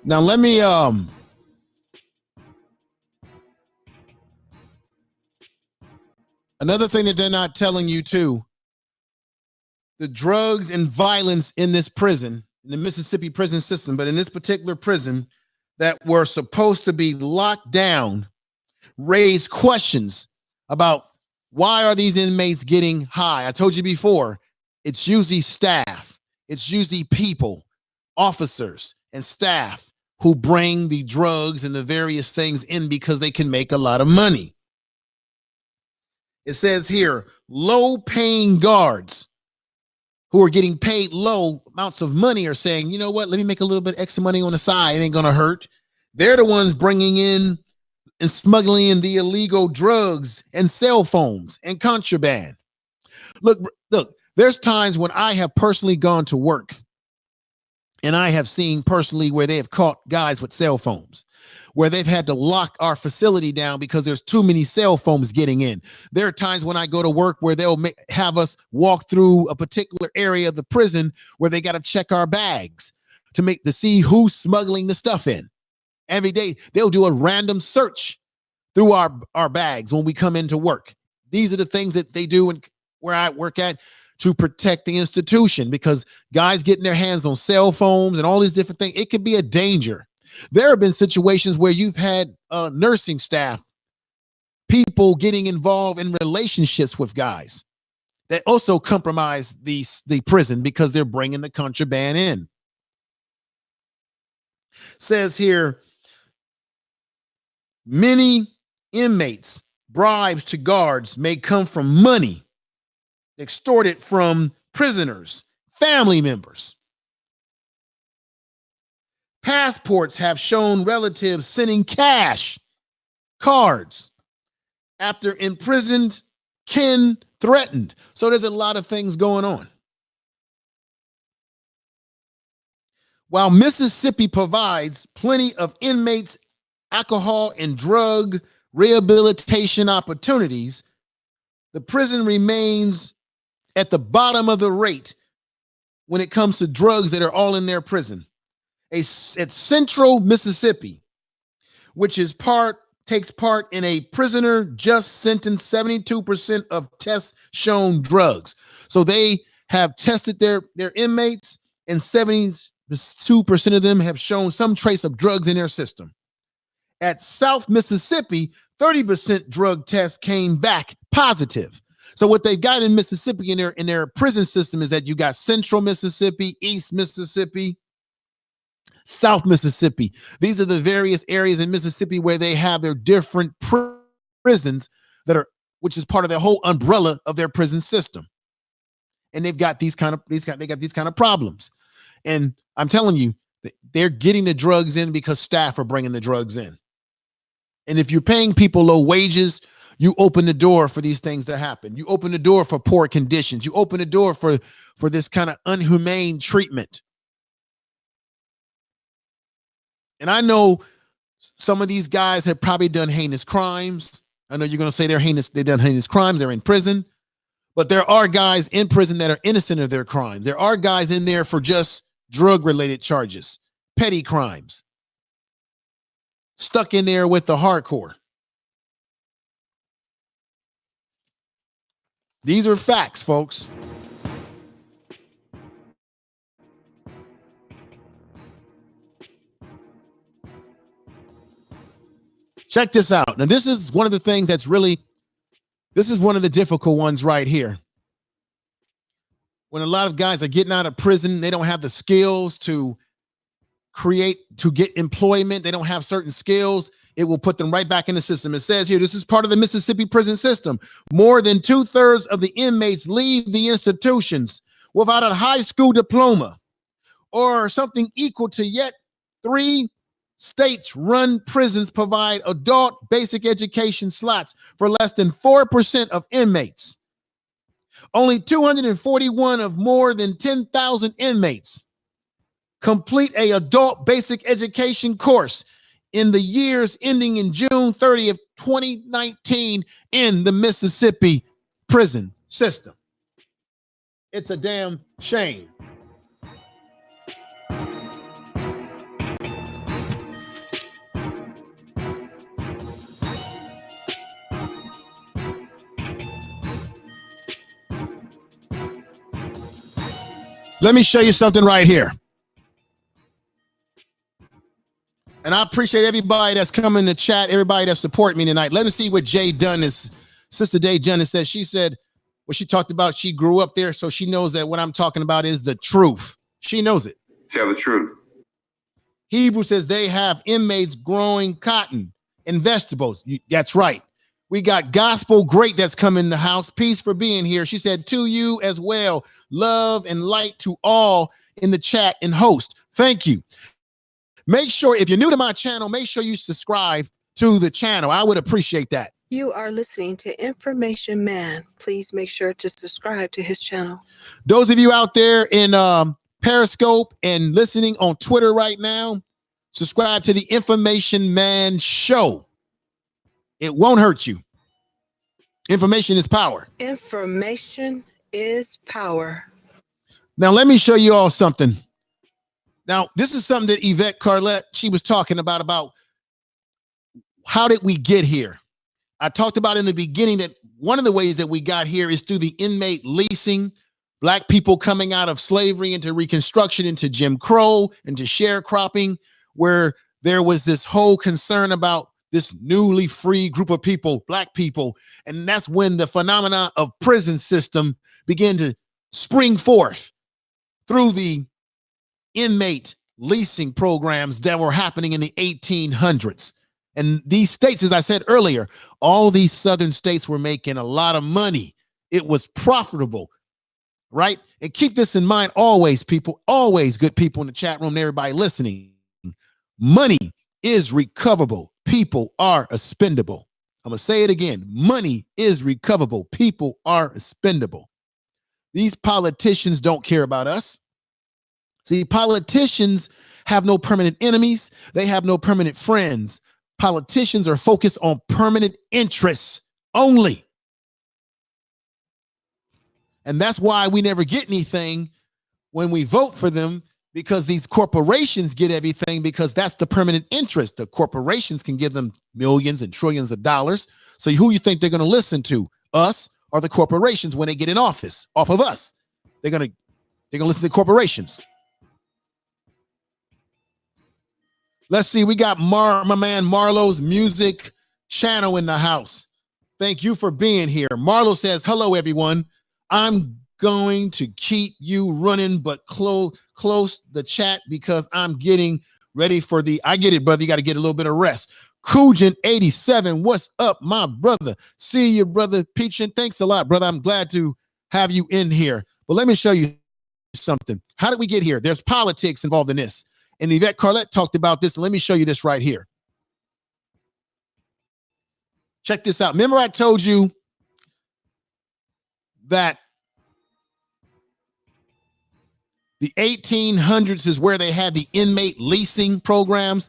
Now let me another thing that they're not telling you too, the drugs and violence in this prison, in the Mississippi prison system, but in this particular prison that were supposed to be locked down, raised questions about why are these inmates getting high? I told you before, it's usually staff. It's usually people, officers and staff who bring the drugs and the various things in because they can make a lot of money. It says here, low-paying guards who are getting paid low amounts of money are saying, you know what, let me make a little bit extra money on the side. It ain't going to hurt. They're the ones bringing in and smuggling in the illegal drugs and cell phones and contraband. Look, there's times when I have personally gone to work and I have seen personally where they have caught guys with cell phones, where they've had to lock our facility down because there's too many cell phones getting in. There are times when I go to work where they'll have us walk through a particular area of the prison where they got to check our bags to see who's smuggling the stuff in. Every day, they'll do a random search through our bags when we come into work. These are the things that they do where I work at to protect the institution, because guys getting their hands on cell phones and all these different things, it could be a danger. There have been situations where you've had nursing staff, people getting involved in relationships with guys that also compromise the prison because they're bringing the contraband in. Says here, many inmates' bribes to guards may come from money extorted from prisoners, family members. Passports have shown relatives sending cash, cards, after imprisoned kin threatened. So there's a lot of things going on. While Mississippi provides plenty of inmates, alcohol and drug rehabilitation opportunities, the prison remains at the bottom of the rate when it comes to drugs that are all in their prison. At Central Mississippi, which takes part in a prisoner just sentenced 72% of tests shown drugs. So they have tested their inmates, and 72% of them have shown some trace of drugs in their system. At South Mississippi, 30% drug tests came back positive. So what they've got in Mississippi in their prison system is that you got Central Mississippi, East Mississippi, South Mississippi. These are the various areas in Mississippi where they have their different prisons which is part of their whole umbrella of their prison system. And they've got these kind of problems. And I'm telling you, they're getting the drugs in because staff are bringing the drugs in. And if you're paying people low wages, you open the door for these things to happen. You open the door for poor conditions. You open the door for this kind of unhumane treatment. And I know some of these guys have probably done heinous crimes. I know you're going to say they've done heinous crimes, they're in prison. But there are guys in prison that are innocent of their crimes. There are guys in there for just drug-related charges, petty crimes, stuck in there with the hardcore. These are facts, folks. Check this out. Now, this is one of the things this is one of the difficult ones right here. When a lot of guys are getting out of prison, they don't have the skills to to get employment. They don't have certain skills. It will put them right back in the system. It says here, this is part of the Mississippi prison system. More than 2/3 of the inmates leave the institutions without a high school diploma or something equal to. Yet 3 states-run prisons provide adult basic education slots for less than 4% of inmates. Only 241 of more than 10,000 inmates complete a adult basic education course in the years ending in June 30th, 2019 in the Mississippi prison system. It's a damn shame. Let me show you something right here. And I appreciate everybody that's coming to chat, everybody that support me tonight. Let me see what Jay Dunn is, Sister Jay Dunn said. She said, what she talked about, she grew up there, so she knows that what I'm talking about is the truth. She knows it. Tell the truth. Hebrew says they have inmates growing cotton and vegetables. That's right. We got Gospel Great that's come in the house. Peace for being here. She said, to you as well, love and light to all in the chat and host. Thank you. Make sure, if you're new to my channel, make sure you subscribe to the channel. I would appreciate that. You are listening to Information Man. Please make sure to subscribe to his channel. Those of you out there in Periscope and listening on Twitter right now, subscribe to the Information Man Show. It won't hurt you. Information is power. Information is power. Now, let me show you all something. Now, this is something that Yvette Carlette, she was talking about how did we get here? I talked about in the beginning that one of the ways that we got here is through the inmate leasing, Black people coming out of slavery into Reconstruction, into Jim Crow, into sharecropping, where there was this whole concern about this newly free group of people, Black people. And that's when the phenomena of prison system began to spring forth through the inmate leasing programs that were happening in the 1800s. And these states, as I said earlier, all these southern states were making a lot of money. It was profitable, right? And keep this in mind always, people, always, good people in the chat room and everybody listening. Money is recoverable. People are expendable. I'm going to say it again. Money is recoverable. People are expendable. These politicians don't care about us. See, politicians have no permanent enemies. They have no permanent friends. Politicians are focused on permanent interests only. And that's why we never get anything when we vote for them, because these corporations get everything, because that's the permanent interest. The corporations can give them millions and trillions of dollars. So who you think they're going to listen to? Us or the corporations when they get in office? Off of us. They're going to listen to the corporations. Let's see, we got my man Marlo's music channel in the house. Thank you for being here. Marlo says, hello, everyone. I'm going to keep you running, but close the chat because I'm getting ready for I get it, brother. You got to get a little bit of rest. Kujin 87, what's up, my brother? See you, brother Peachin. Thanks a lot, brother. I'm glad to have you in here. But let me show you something. How did we get here? There's politics involved in this. And Yvette Carlette talked about this. Let me show you this right here. Check this out. Remember I told you that the 1800s is where they had the inmate leasing programs.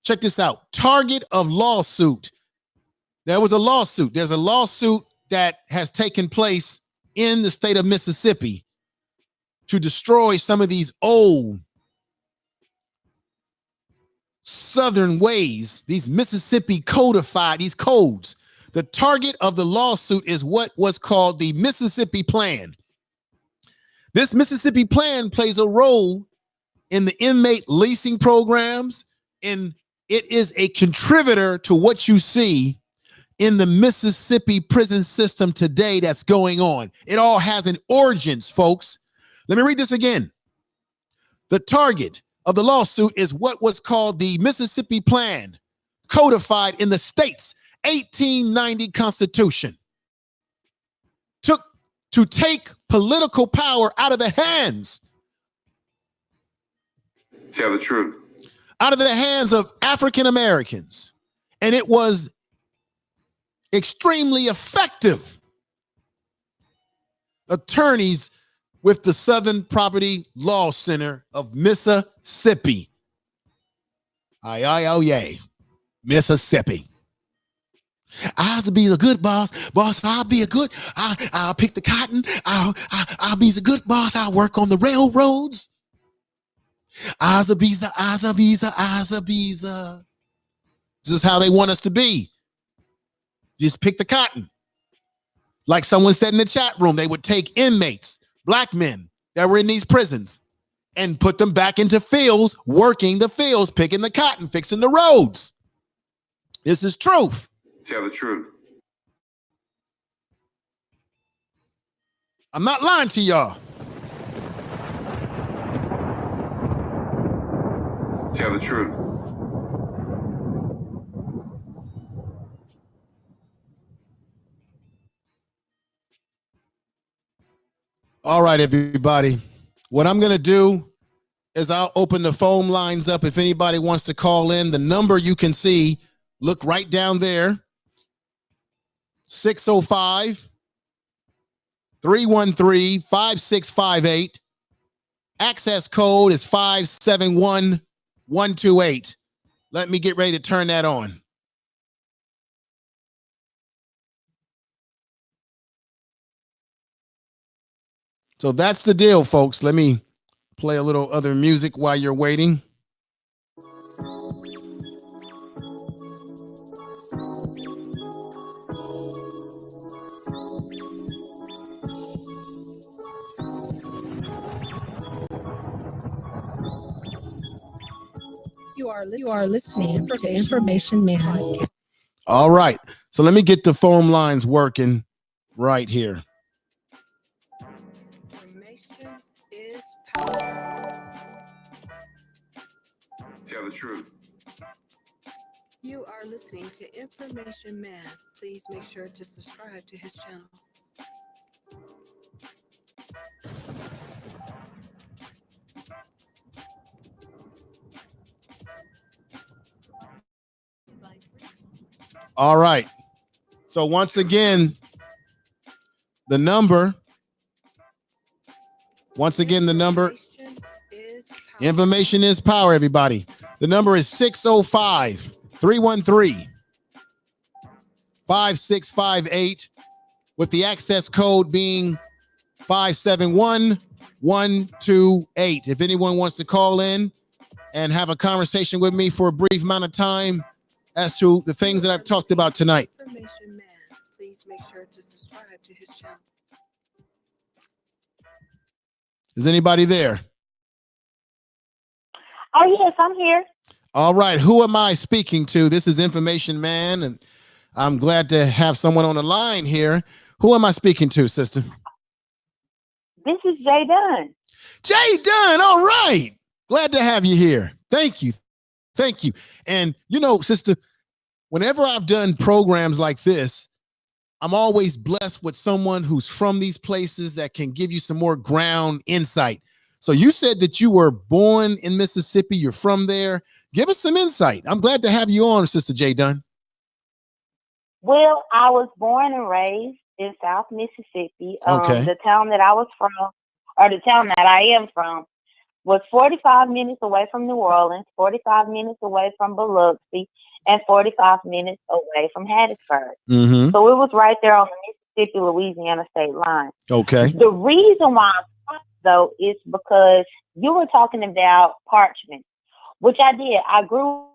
Check this out. Target of lawsuit. There was a lawsuit. There's a lawsuit that has taken place in the state of Mississippi to destroy some of these old Southern ways, these Mississippi codified, these codes. The target of the lawsuit is what was called the Mississippi Plan. This Mississippi Plan plays a role in the inmate leasing programs, and it is a contributor to what you see in the Mississippi prison system today that's going on. It all has an origins, folks. Let me read this again. The target of the lawsuit is what was called the Mississippi Plan, codified in the state's 1890 Constitution. Took to take political power out of the hands. Tell the truth. Out of the hands of African Americans. And it was extremely effective. Attorneys with the Southern Property Law Center of Mississippi. Oh yay, Mississippi. I'll be a good boss. I'll be a good. I'll pick the cotton. I'll be a good boss. I'll work on the railroads. Azabiza. This is how they want us to be. Just pick the cotton. Like someone said in the chat room, they would take inmates, black men that were in these prisons, and put them back into fields, working the fields, picking the cotton, fixing the roads. This is truth. Tell the truth. I'm not lying to y'all. Tell the truth. All right, everybody. What I'm going to do is I'll open the phone lines up. If anybody wants to call in, the number you can see, look right down there. 605-313-5658. Access code is 571128. Let me get ready to turn that on. So that's the deal, folks. Let me play a little other music while you're waiting. You are listening to Information Man. All right. So let me get the phone lines working right here. Information is power. Tell the truth. You are listening to Information Man. Please make sure to subscribe to his channel. All right. So once again, the number. Information is power, everybody. The number is 605-313-5658 with the access code being 571128. If anyone wants to call in and have a conversation with me for a brief amount of time as to the things that I've talked about tonight. Information Man. Please make sure to subscribe to his channel. Is anybody there? Oh, yes, I'm here. All right. Who am I speaking to? This is Information Man, and I'm glad to have someone on the line here. Who am I speaking to, sister? This is Jay Dunn. Jay Dunn. All right. Glad to have you here. Thank you. Thank you. And, you know, sister, whenever I've done programs like this, I'm always blessed with someone who's from these places that can give you some more ground insight. So you said that you were born in Mississippi. You're from there. Give us some insight. I'm glad to have you on, Sister Jay Dunn. Well, I was born and raised in South Mississippi. Okay. The town that I was from, or the town that I am from, was 45 minutes away from New Orleans, 45 minutes away from Biloxi, and 45 minutes away from Hattiesburg. Mm-hmm. So it was right there on the Mississippi-Louisiana state line. Okay. The reason why I'm talking, though, is because you were talking about Parchman, which I did. I grew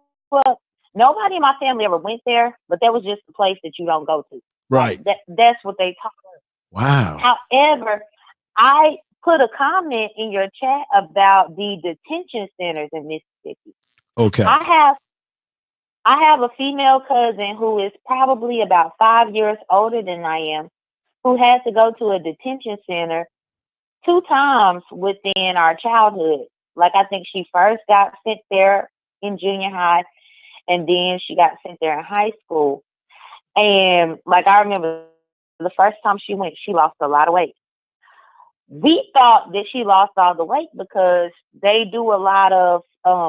up, nobody in my family ever went there, but that was just the place that you don't go to. Right. That's what they taught us. Wow. However, I put a comment in your chat about the detention centers in Mississippi. Okay. I have a female cousin who is probably about 5 years older than I am, who had to go to a detention center 2 times within our childhood. Like, I think she first got sent there in junior high, and then she got sent there in high school. And like, I remember the first time she went, she lost a lot of weight. We thought that she lost all the weight because they do a lot of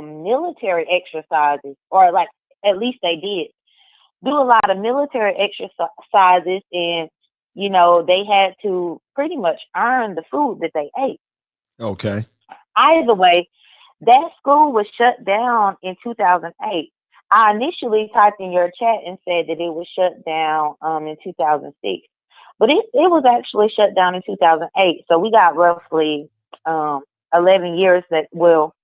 military exercises, or like, at least they did do a lot of military exercises, and you know, they had to pretty much earn the food that they ate. Okay. Either way, that school was shut down in 2008. I initially typed in your chat and said that it was shut down in 2006, but it was actually shut down in 2008. So we got roughly 11 years that, well,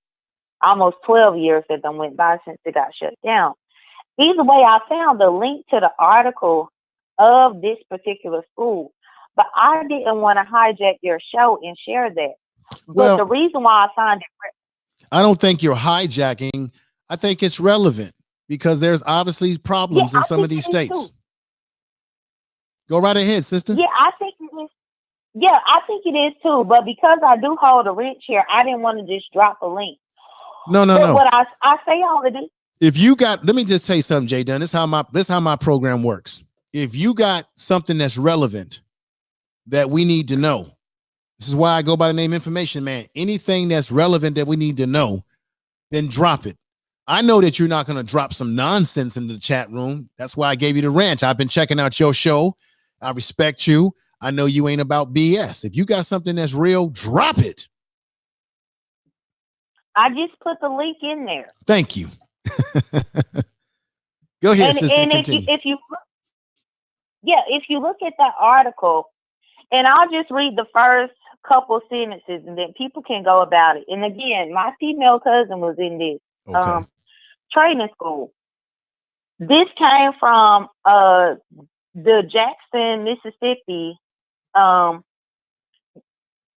almost 12 years that done went by since it got shut down. Either way, I found the link to the article of this particular school, but I didn't want to hijack your show and share that. But Well, the reason why I find it, I don't think you're hijacking. I think it's relevant because there's obviously problems in some of these states. Go right ahead, sister. Yeah, I think it is. Yeah, I think it is too. But because I do hold a wrench here, I didn't want to just drop a link. No. What I say all of this. If you got, let me just tell you something, Jay Dunn. This is how my program works. If you got something that's relevant that we need to know, this is why I go by the name Information Man. Anything that's relevant that we need to know, then drop it. I know that you're not going to drop some nonsense into the chat room. That's why I gave you the ranch. I've been checking out your show. I respect you. I know you ain't about BS. If you got something that's real, drop it. I just put the link in there. Thank you. Go ahead, sister. And continue. if you look at that article, and I'll just read the first couple sentences, and then people can go about it. And again, my female cousin was in this training school. This came from the Jackson, Mississippi. It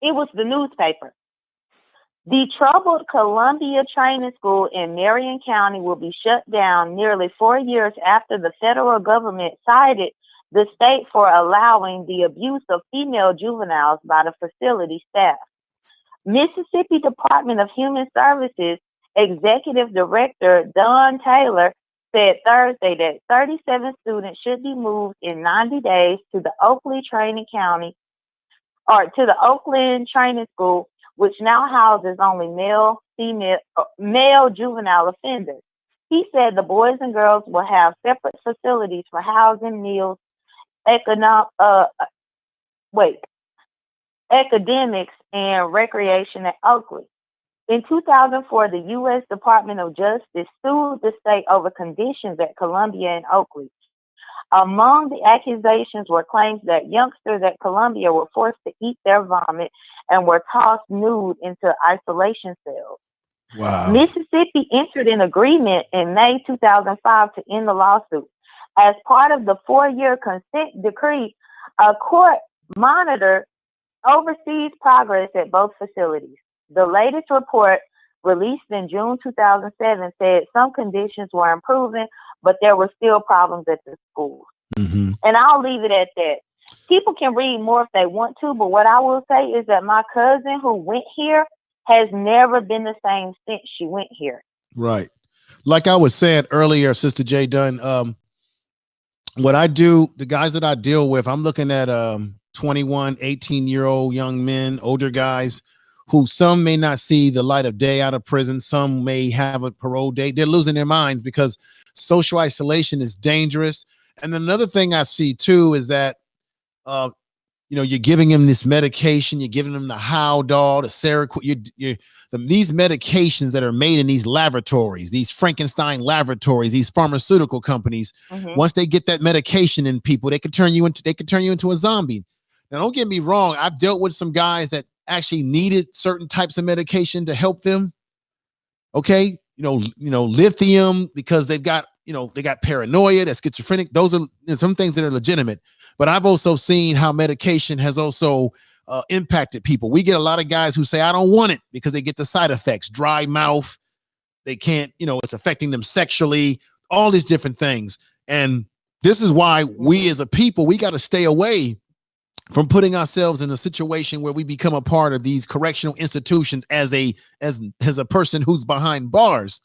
was the newspaper. The troubled Columbia Training School in Marion County will be shut down nearly 4 years after the federal government cited the state for allowing the abuse of female juveniles by the facility staff. Mississippi Department of Human Services Executive Director Don Taylor said Thursday that 37 students should be moved in 90 days to the Oakley Training County, or to the Oakland Training School, which now houses only male juvenile offenders. He said the boys and girls will have separate facilities for housing, meals, academics, and recreation at Oakley. In 2004, the U.S. Department of Justice sued the state over conditions at Columbia and Oakley. Among the accusations were claims that youngsters at Columbia were forced to eat their vomit and were tossed nude into isolation cells. Wow. Mississippi entered an agreement in May 2005 to end the lawsuit. As part of the 4-year consent decree, a court monitor oversees progress at both facilities. The latest report, released in June 2007, said some conditions were improving, but there were still problems at the schools. Mm-hmm. And I'll leave it at that. People can read more if they want to, but what I will say is that my cousin who went here has never been the same since she went here. Right. Like I was saying earlier, Sister J. Dunn, what I do, the guys that I deal with, I'm looking at 21, 18-year-old young men, older guys, who some may not see the light of day out of prison. Some may have a parole date. They're losing their minds because social isolation is dangerous. And another thing I see too is that, you're giving them this medication. You're giving them the Haldol, the Seroquel, these medications that are made in these laboratories, these Frankenstein laboratories, these pharmaceutical companies. Mm-hmm. Once they get that medication in people, they can turn you into a zombie. Now, don't get me wrong. I've dealt with some guys that actually needed certain types of medication to help them. Okay. Lithium, because they've got, they got paranoia, that's schizophrenic. Those are some things that are legitimate. But I've also seen how medication has also impacted people. We get a lot of guys who say, I don't want it because they get the side effects, dry mouth. They can't, it's affecting them sexually, all these different things. And this is why we as a people, we got to stay away from putting ourselves in a situation where we become a part of these correctional institutions as a person who's behind bars.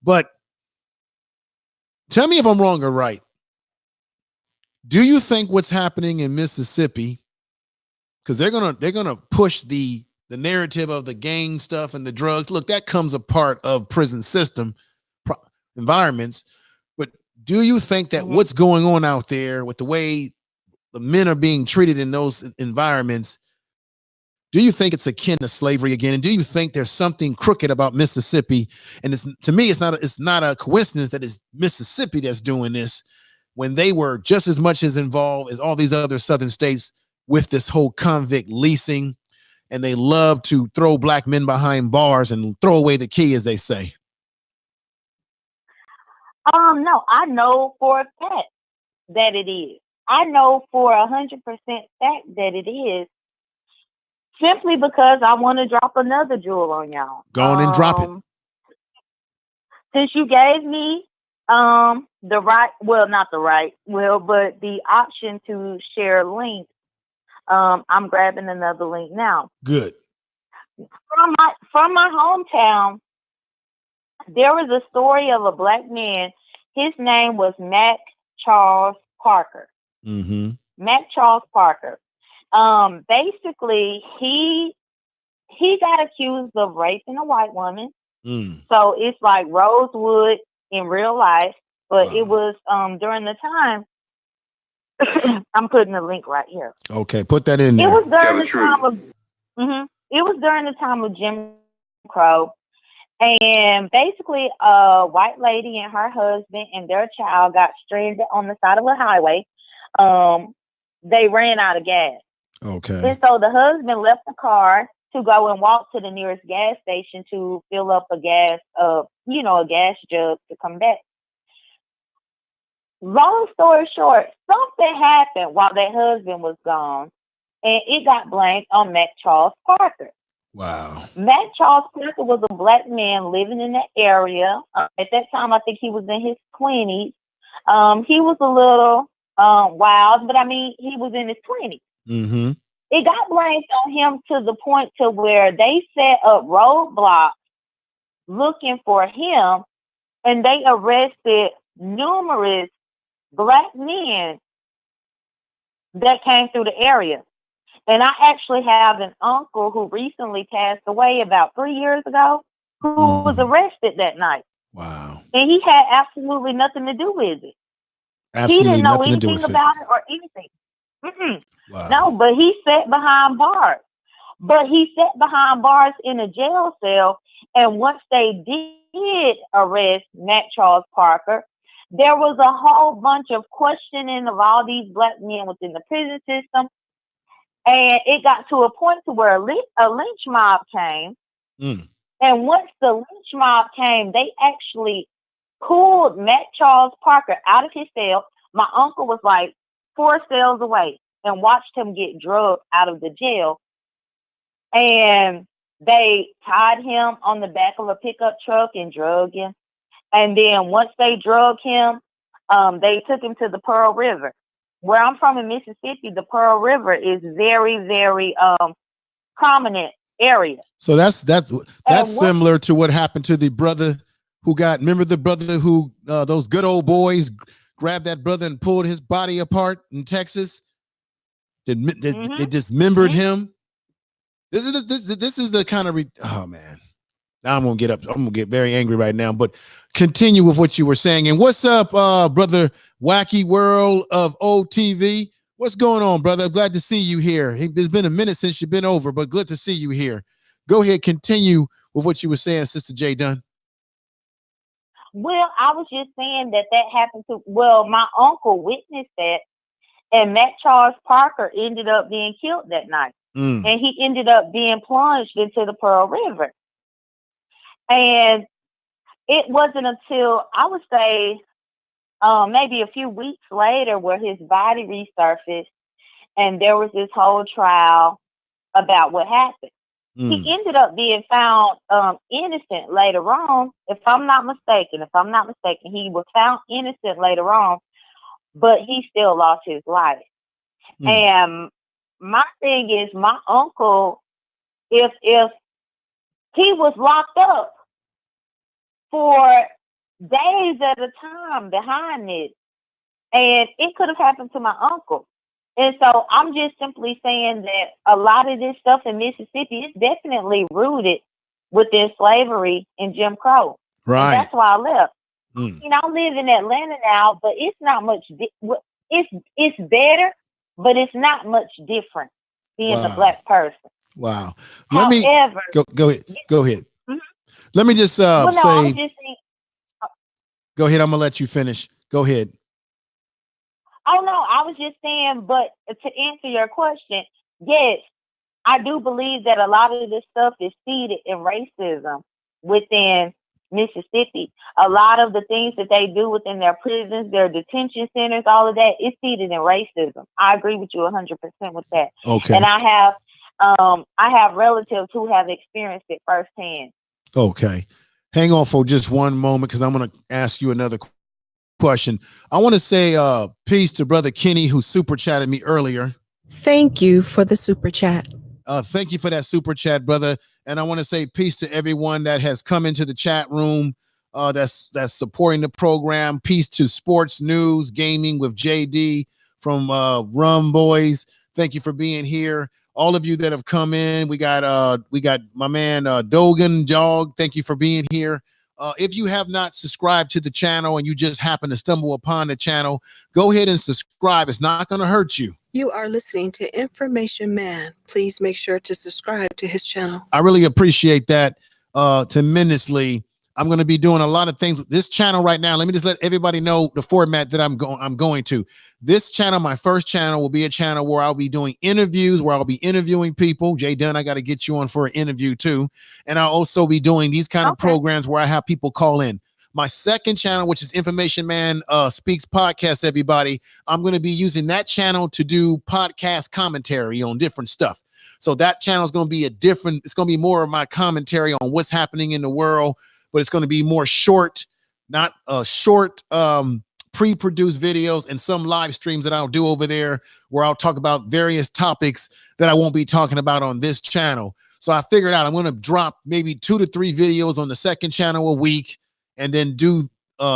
But tell me if I'm wrong or right. Do you think what's happening in Mississippi, because they're gonna push the narrative of the gang stuff and the drugs? Look, that comes a part of prison system environments. But do you think that what's going on out there with the way the men are being treated in those environments, do you think it's akin to slavery again? And do you think there's something crooked about Mississippi? And to me, it's not a coincidence that it's Mississippi that's doing this, when they were just as much as involved as all these other southern states with this whole convict leasing, and they love to throw black men behind bars and throw away the key, as they say. No, I know for a fact that it is. I know for 100% fact that it is, simply because I want to drop another jewel on y'all. Go on and drop it. Since you gave me the right, well, not the right, well, but the option to share links, I'm grabbing another link now. Good. From my hometown, there was a story of a black man. His name was Mac Charles Parker. Mac Charles Parker. Basically, he got accused of raping a white woman. So it's like Rosewood in real life, but it was during the time. I'm putting the link right here. Okay, put that in there. It was during the time of it was during the time of Jim Crow. And basically, a white lady and her husband and their child got stranded on the side of a highway. They ran out of gas. Okay. And so the husband left the car to go and walk to the nearest gas station to fill up a gas jug to come back. Long story short, something happened while that husband was gone, and it got blamed on Mac Charles Parker. Wow. Mac Charles Parker was a black man living in that area. At that time, I think he was in his 20s. He was a little wild, but I mean, he was in his 20s. It got blamed on him to the point to where they set up roadblocks looking for him, and they arrested numerous black men that came through the area. And I actually have an uncle who recently passed away about 3 years ago who was arrested that night. Wow. And he had absolutely nothing to do with it. He didn't know anything about it or anything. Wow. No, but he sat behind bars. But he sat behind bars in a jail cell. And once they did arrest Mac Charles Parker, there was a whole bunch of questioning of all these black men within the prison system. And it got to a point to where a lynch mob came. And once the lynch mob came, they actually pulled Mac Charles Parker out of his cell. My uncle was like 4 cells away and watched him get drugged out of the jail. And they tied him on the back of a pickup truck and drugged him. And then once they drugged him, they took him to the Pearl River. Where I'm from in Mississippi, the Pearl River is very, very prominent area. So that's similar to what happened to the brother who got. Remember the brother who those good old boys grabbed that brother and pulled his body apart in Texas. They dismembered him. This is the kind of oh man. Now I'm gonna get very angry right now. But continue with what you were saying. And what's up, brother? Wacky World of OTV. What's going on, brother? I'm glad to see you here. It's been a minute since you've been over, but good to see you here. Go ahead, continue with what you were saying, Sister J. Dunn. Well, I was just saying that happened to, my uncle witnessed that, and Mac Charles Parker ended up being killed that night. And he ended up being plunged into the Pearl River. And it wasn't until, I would say, maybe a few weeks later where his body resurfaced and there was this whole trial about what happened. He ended up being found innocent later on, if I'm not mistaken. He was found innocent later on, but he still lost his life. And my thing is, my uncle, if he was locked up for days at a time behind this, and it could have happened to my uncle. And so I'm just simply saying that a lot of this stuff in Mississippi is definitely rooted within slavery and Jim Crow. Right. And that's why I left. Mm. You know, I live in Atlanta now, but it's not much. It's better, but it's not much different being a black person. Wow. However, go ahead. Go ahead. Mhm. Let me just I was say. just saying, Go ahead. I'm gonna let you finish. Go ahead. oh no, I was just saying, but to answer your question, yes, I do believe that a lot of this stuff is seeded in racism within Mississippi. A lot of the things that they do within their prisons, their detention centers, all of that is seeded in racism. I agree with you 100% with that. Okay. And I have relatives who have experienced it firsthand. Okay. Hang on for just one moment, because I'm going to ask you another question. I want to say peace to Brother Kenny, who super chatted me earlier. Thank you for the super chat. Thank you for that super chat, brother. And I want to say peace to everyone that has come into the chat room that's supporting the program. Peace to Sports News Gaming with JD from Rum Boys. Thank you for being here. All of you that have come in, we got my man Dogan Jog. Thank you for being here. If you have not subscribed to the channel and you just happen to stumble upon the channel, go ahead and subscribe. It's not going to hurt you. You are listening to Information Man. Please make sure to subscribe to his channel. I really appreciate that tremendously. I'm going to be doing a lot of things with this channel right now. Let me just let everybody know the format that I'm going to. This channel, my first channel, will be a channel where I'll be doing interviews, where I'll be interviewing people. Jay Dunn, I got to get you on for an interview too. And I'll also be doing these kind of programs where I have people call in. My second channel, which is Information Man Speaks Podcast, everybody, I'm going to be using that channel to do podcast commentary on different stuff. So that channel is going to be it's going to be more of my commentary on what's happening in the world, but it's going to be more short, not short pre-produced videos and some live streams that I'll do over there where I'll talk about various topics that I won't be talking about on this channel. So I figured out I'm going to drop maybe 2 to 3 videos on the second channel a week, and then do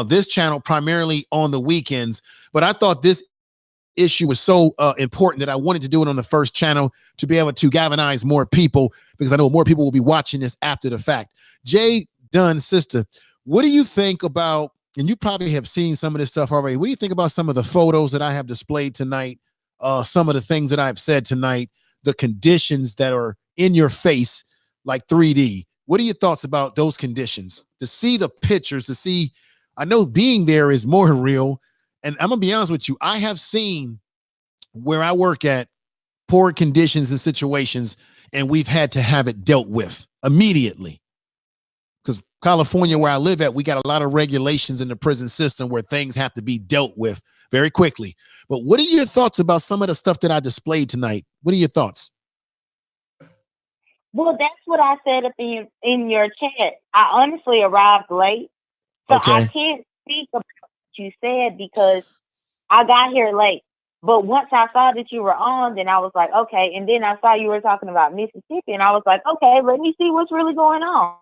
this channel primarily on the weekends. But I thought this issue was so important that I wanted to do it on the first channel to be able to galvanize more people, because I know more people will be watching this after the fact. Jay Dunn, sister, what do you think about, and you probably have seen some of this stuff already, what do you think about some of the photos that I have displayed tonight, some of the things that I've said tonight, the conditions that are in your face, like 3D? What are your thoughts about those conditions? To see the pictures, to see, I know being there is more real. And I'm going to be honest with you, I have seen where I work at poor conditions and situations, and we've had to have it dealt with immediately. Because California, where I live at, we got a lot of regulations in the prison system where things have to be dealt with very quickly. But what are your thoughts about some of the stuff that I displayed tonight? What are your thoughts? Well, that's what I said up in your chat. I honestly arrived late, so I can't speak about what you said because I got here late. But once I saw that you were on, then I was like, okay. And then I saw you were talking about Mississippi, and I was like, okay, let me see what's really going on.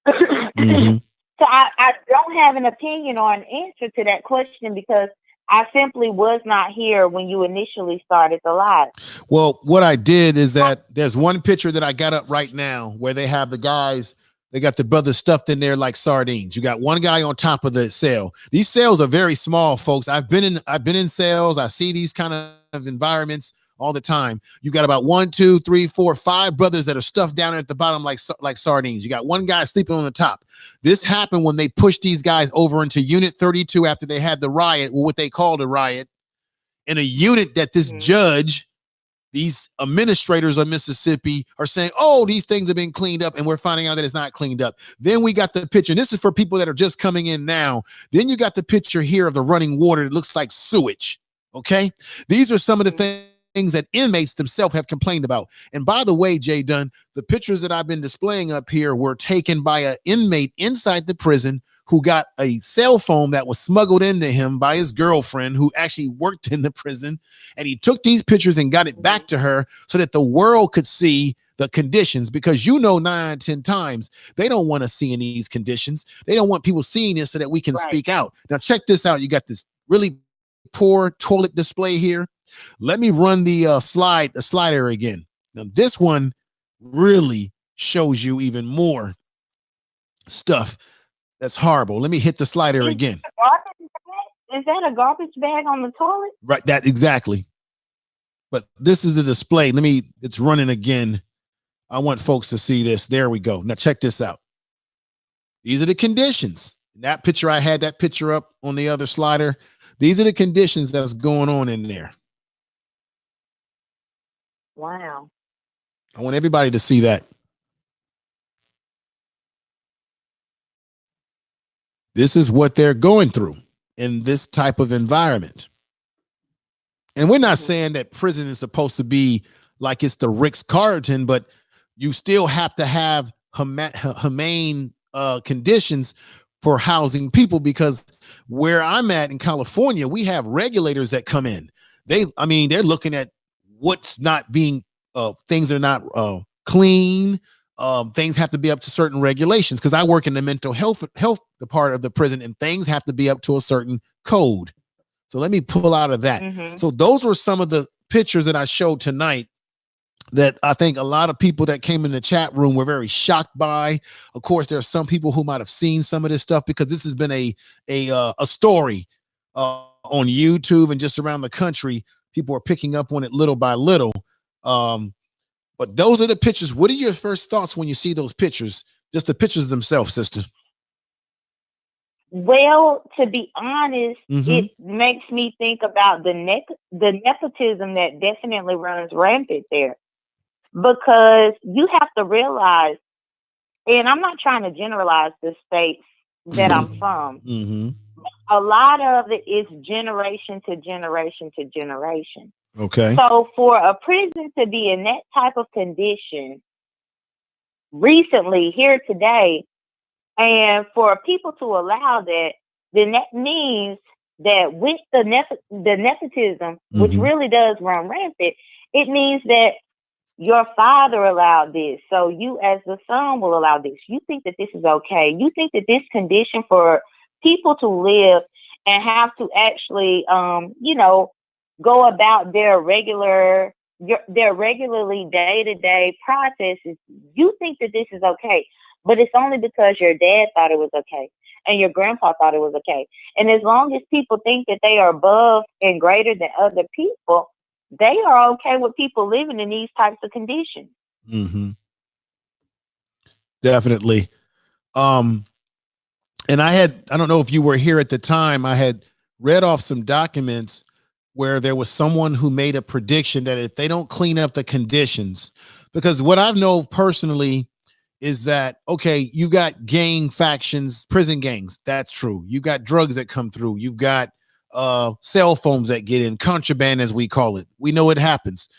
Mm-hmm. So I don't have an opinion or an answer to that question because I simply was not here when you initially started the live. Well, what I did is that there's one picture that I got up right now where they have the guys, they got the brothers stuffed in there like sardines. You got one guy on top of the cell. These cells are very small, folks. I've been in cells. I see these kind of environments all the time. You got about 1, 2, 3, 4, 5 brothers that are stuffed down at the bottom like sardines. You got one guy sleeping on the top. This happened when they pushed these guys over into Unit 32 after they had the riot, or what they called a riot, in a unit that this judge, these administrators of Mississippi are saying, oh, these things have been cleaned up, and we're finding out that it's not cleaned up. Then we got the picture, and this is for people that are just coming in now. Then you got the picture here of the running water. It looks like sewage, okay? These are some of the things that inmates themselves have complained about. And by the way, Jay Dunn, the pictures that I've been displaying up here were taken by an inmate inside the prison who got a cell phone that was smuggled into him by his girlfriend who actually worked in the prison. And he took these pictures and got it back to her so that the world could see the conditions, because 9 out of 10 times they don't want to see in these conditions. They don't want people seeing this so that we can speak out. Now check this out. You got this really poor toilet display here. Let me run the slider again. Now this one really shows you even more stuff that's horrible. Let me hit the slider again. Is that a garbage bag on the toilet? Right, that exactly. But this is the display. It's running again. I want folks to see this. There we go. Now check this out. These are the conditions. That picture, I had that picture up on the other slider. These are the conditions that's going on in there. Wow. I want everybody to see that. This is what they're going through in this type of environment. And we're not saying that prison is supposed to be like it's the Ritz-Carlton, but you still have to have humane conditions for housing people, because where I'm at in California, we have regulators that come in. They're looking at what's not being, things are not clean. Things have to be up to certain regulations, because I work in the mental health part of the prison, and things have to be up to a certain code. So let me pull out of that. So those were some of the pictures that I showed tonight that I think a lot of people that came in the chat room were very shocked by. Of course, there are some people who might have seen some of this stuff, because this has been a story on YouTube and just around the country. People are picking up on it little by little. But those are the pictures. What are your first thoughts when you see those pictures? Just the pictures themselves, sister. Well, to be honest, it makes me think about the nepotism that definitely runs rampant there. Because you have to realize, and I'm not trying to generalize the states that I'm from, a lot of it is generation to generation to generation. Okay. So for a prison to be in that type of condition recently, here today, and for people to allow that, then that means that with the nepotism, which really does run rampant, it means that your father allowed this, so you as the son will allow this. You think that this is okay. You think that this condition for people to live and have to actually, go about their regularly day-to-day processes, you think that this is okay. But it's only because your dad thought it was okay and your grandpa thought it was okay. And as long as people think that they are above and greater than other people, they are okay with people living in these types of conditions. Definitely. And I don't know if you were here at the time, I had read off some documents where there was someone who made a prediction that if they don't clean up the conditions, because what I've known personally is that, okay, you got gang factions, prison gangs. That's true. You got drugs that come through. You've got cell phones that get in, contraband, as we call it. We know it happens.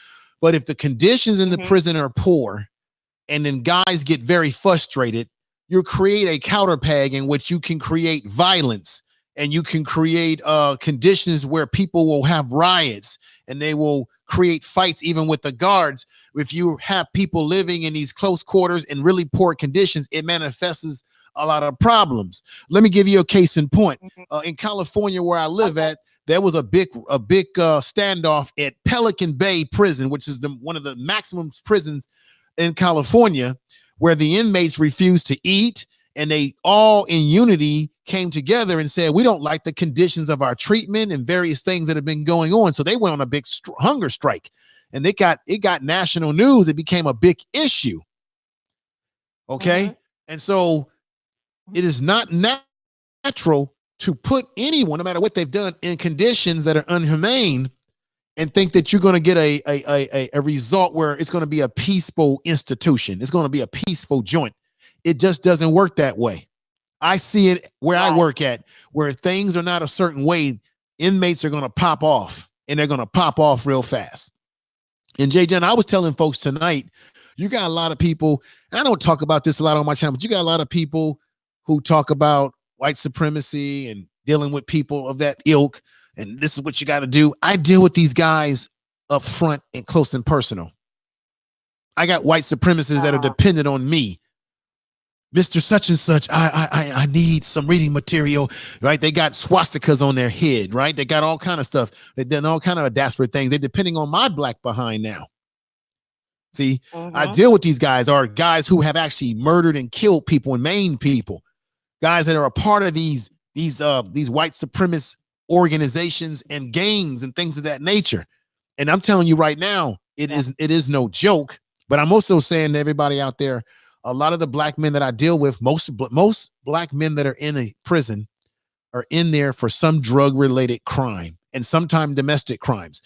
But if the conditions in the prison are poor, and then guys get very frustrated, you create a counterpeg in which you can create violence, and you can create conditions where people will have riots, and they will create fights even with the guards. If you have people living in these close quarters in really poor conditions, it manifests a lot of problems. Let me give you a case in point. In California, where I live at, there was a big standoff at Pelican Bay Prison, which is one of the maximum prisons in California, where the inmates refused to eat, and they all in unity came together and said, we don't like the conditions of our treatment and various things that have been going on. So they went on a big hunger strike, and it got national news. It became a big issue. Okay. And so it is not natural to put anyone, no matter what they've done, in conditions that are inhumane and think that you're going to get a result where it's going to be a peaceful institution. It's going to be a peaceful joint. It just doesn't work that way. I see it where I work at, where things are not a certain way. Inmates are going to pop off, and they're going to pop off real fast. And Jay John, I was telling folks tonight, you got a lot of people, and I don't talk about this a lot on my channel, but you got a lot of people who talk about, white supremacy and dealing with people of that ilk, and this is what you got to do. I deal with these guys up front and close and personal. I got white supremacists that are dependent on me. Mr. Such and such, I need some reading material, right? They got swastikas on their head, right? They got all kind of stuff. They've done all kind of desperate things. They're depending on my black behind now. See, I deal with these guys, are guys who have actually murdered and killed people and maimed people, guys that are a part of these white supremacist organizations and gangs and things of that nature. And I'm telling you right now, it is no joke. But I'm also saying to everybody out there, a lot of the black men that I deal with, most black men that are in a prison are in there for some drug-related crime and sometimes domestic crimes.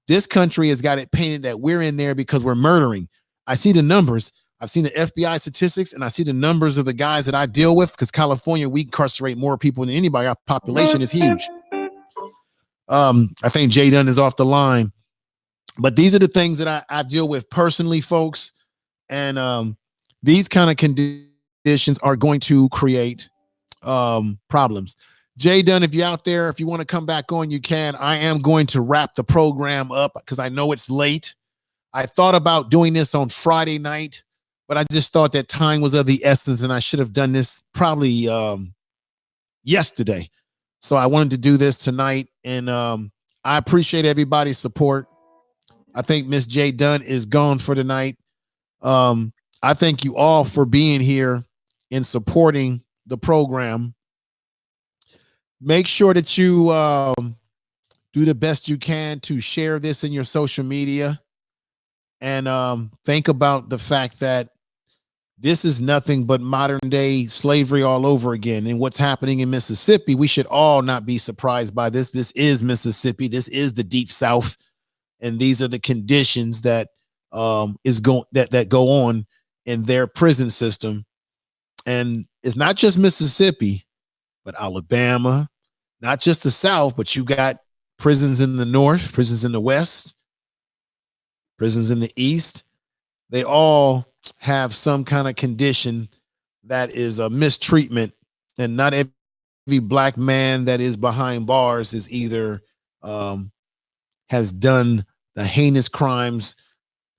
This country has got it painted that we're in there because we're murdering. I see the numbers. I've seen the FBI statistics, and I see the numbers of the guys that I deal with, because California, we incarcerate more people than anybody. Our population is huge. I think Jay Dunn is off the line. But these are the things that I deal with personally, folks. And these kind of conditions are going to create problems. Jay Dunn, if you're out there, if you want to come back on, you can. I am going to wrap the program up because I know it's late. I thought about doing this on Friday night, but I just thought that time was of the essence and I should have done this probably yesterday. So I wanted to do this tonight, and I appreciate everybody's support. I think Miss Jay Dunn is gone for tonight. I thank you all for being here and supporting the program. Make sure that you do the best you can to share this in your social media, and think about the fact that this is nothing but modern day slavery all over again. And what's happening in Mississippi, we should all not be surprised by this. This is Mississippi. This is the Deep South. And these are the conditions that that go on in their prison system. And it's not just Mississippi, but Alabama, not just the South, but you got prisons in the North, prisons in the West, prisons in the East. They all have some kind of condition that is a mistreatment, and not every black man that is behind bars is either has done the heinous crimes.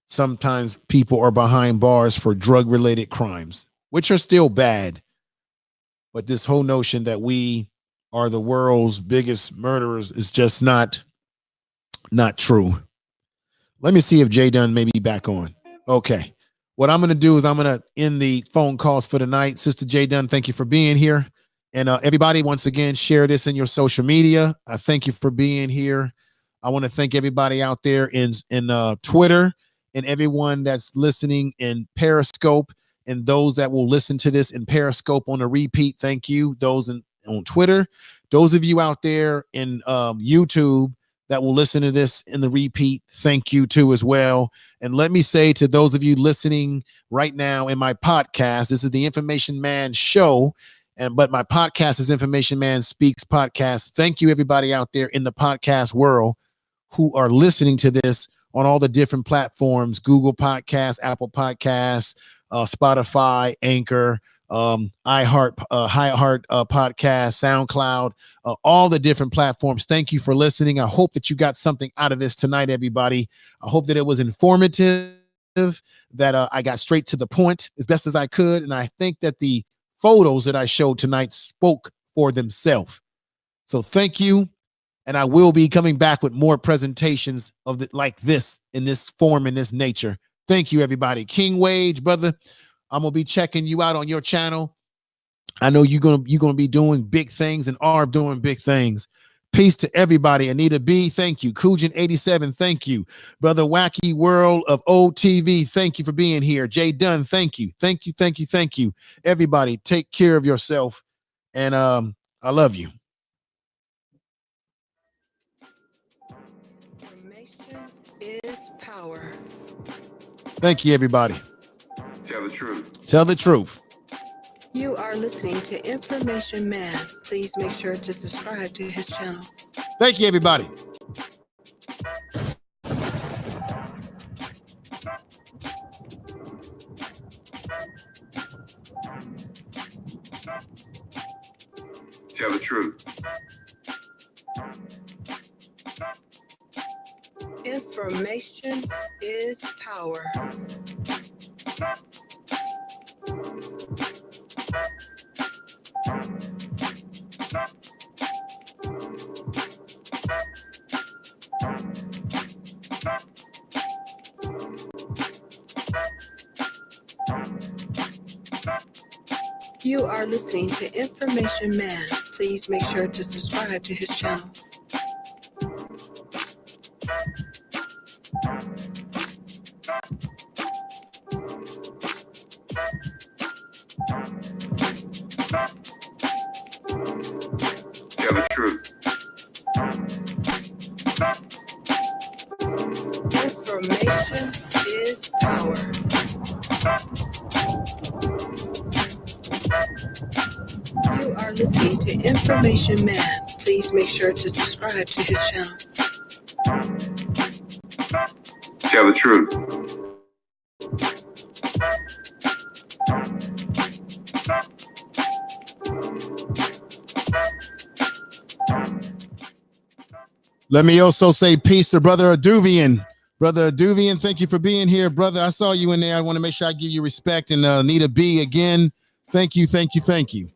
Sometimes people are behind bars for drug-related crimes, which are still bad. But this whole notion that we are the world's biggest murderers is just not true. Let me see if Jay Dunn may be back on. Okay. What I'm going to do is I'm going to end the phone calls for tonight. Sister Jay Dunn, thank you for being here. And everybody, once again, share this in your social media. I thank you for being here. I want to thank everybody out there in Twitter, and everyone that's listening in Periscope, and those that will listen to this in Periscope on a repeat. Thank you. Those on Twitter, those of you out there in YouTube that will listen to this in the repeat, thank you too as well. And let me say to those of you listening right now in my podcast, this is the Information Man Show, but my podcast is Information Man Speaks Podcast. Thank you, everybody out there in the podcast world who are listening to this on all the different platforms: Google Podcasts, Apple Podcasts, Spotify, Anchor, iHeart Podcast, SoundCloud, all the different platforms. Thank you for listening. I hope that you got something out of this tonight, everybody. I hope that it was informative, that I got straight to the point as best as I could. And I think that the photos that I showed tonight spoke for themselves. So thank you. And I will be coming back with more presentations of like this, in this form, in this nature. Thank you, everybody. King Wage, brother, I'm going to be checking you out on your channel. I know you're gonna be doing big things and are doing big things. Peace to everybody. Anita B, thank you. Kujin87, thank you. Brother Wacky World of OTV, thank you for being here. Jay Dunn, thank you. Thank you, thank you, thank you. Everybody, take care of yourself. And I love you. Information is power. Thank you, everybody. Tell the truth. Tell the truth. You are listening to Information Man. Please make sure to subscribe to his channel. Thank you, everybody. Information is power. You are listening to Information Man. Please make sure to subscribe to his channel. Tell the truth. Information is power. You are listening to Information Man. Please make sure to subscribe to his channel. Tell the truth. Let me also say peace to Brother Aduvian. Brother Aduvian, thank you for being here, brother. I saw you in there. I want to make sure I give you respect. And Nita B again, thank you, thank you, thank you.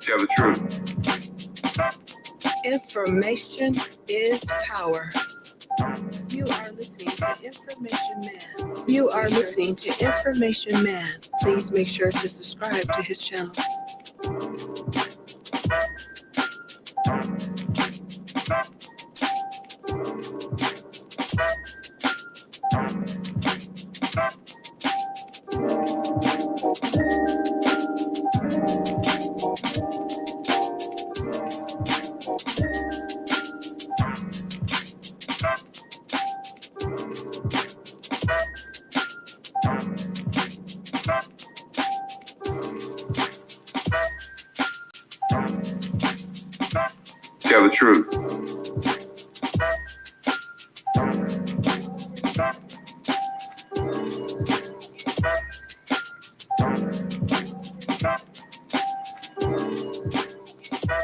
Tell the truth. Information is power. You are listening to Information Man. You are listening to Information Man. Please make sure to subscribe to his channel. Tell the truth.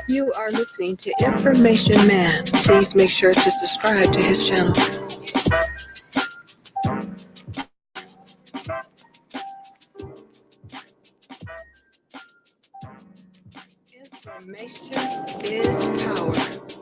You are listening to Information Man. Please make sure to subscribe to his channel. Information is power.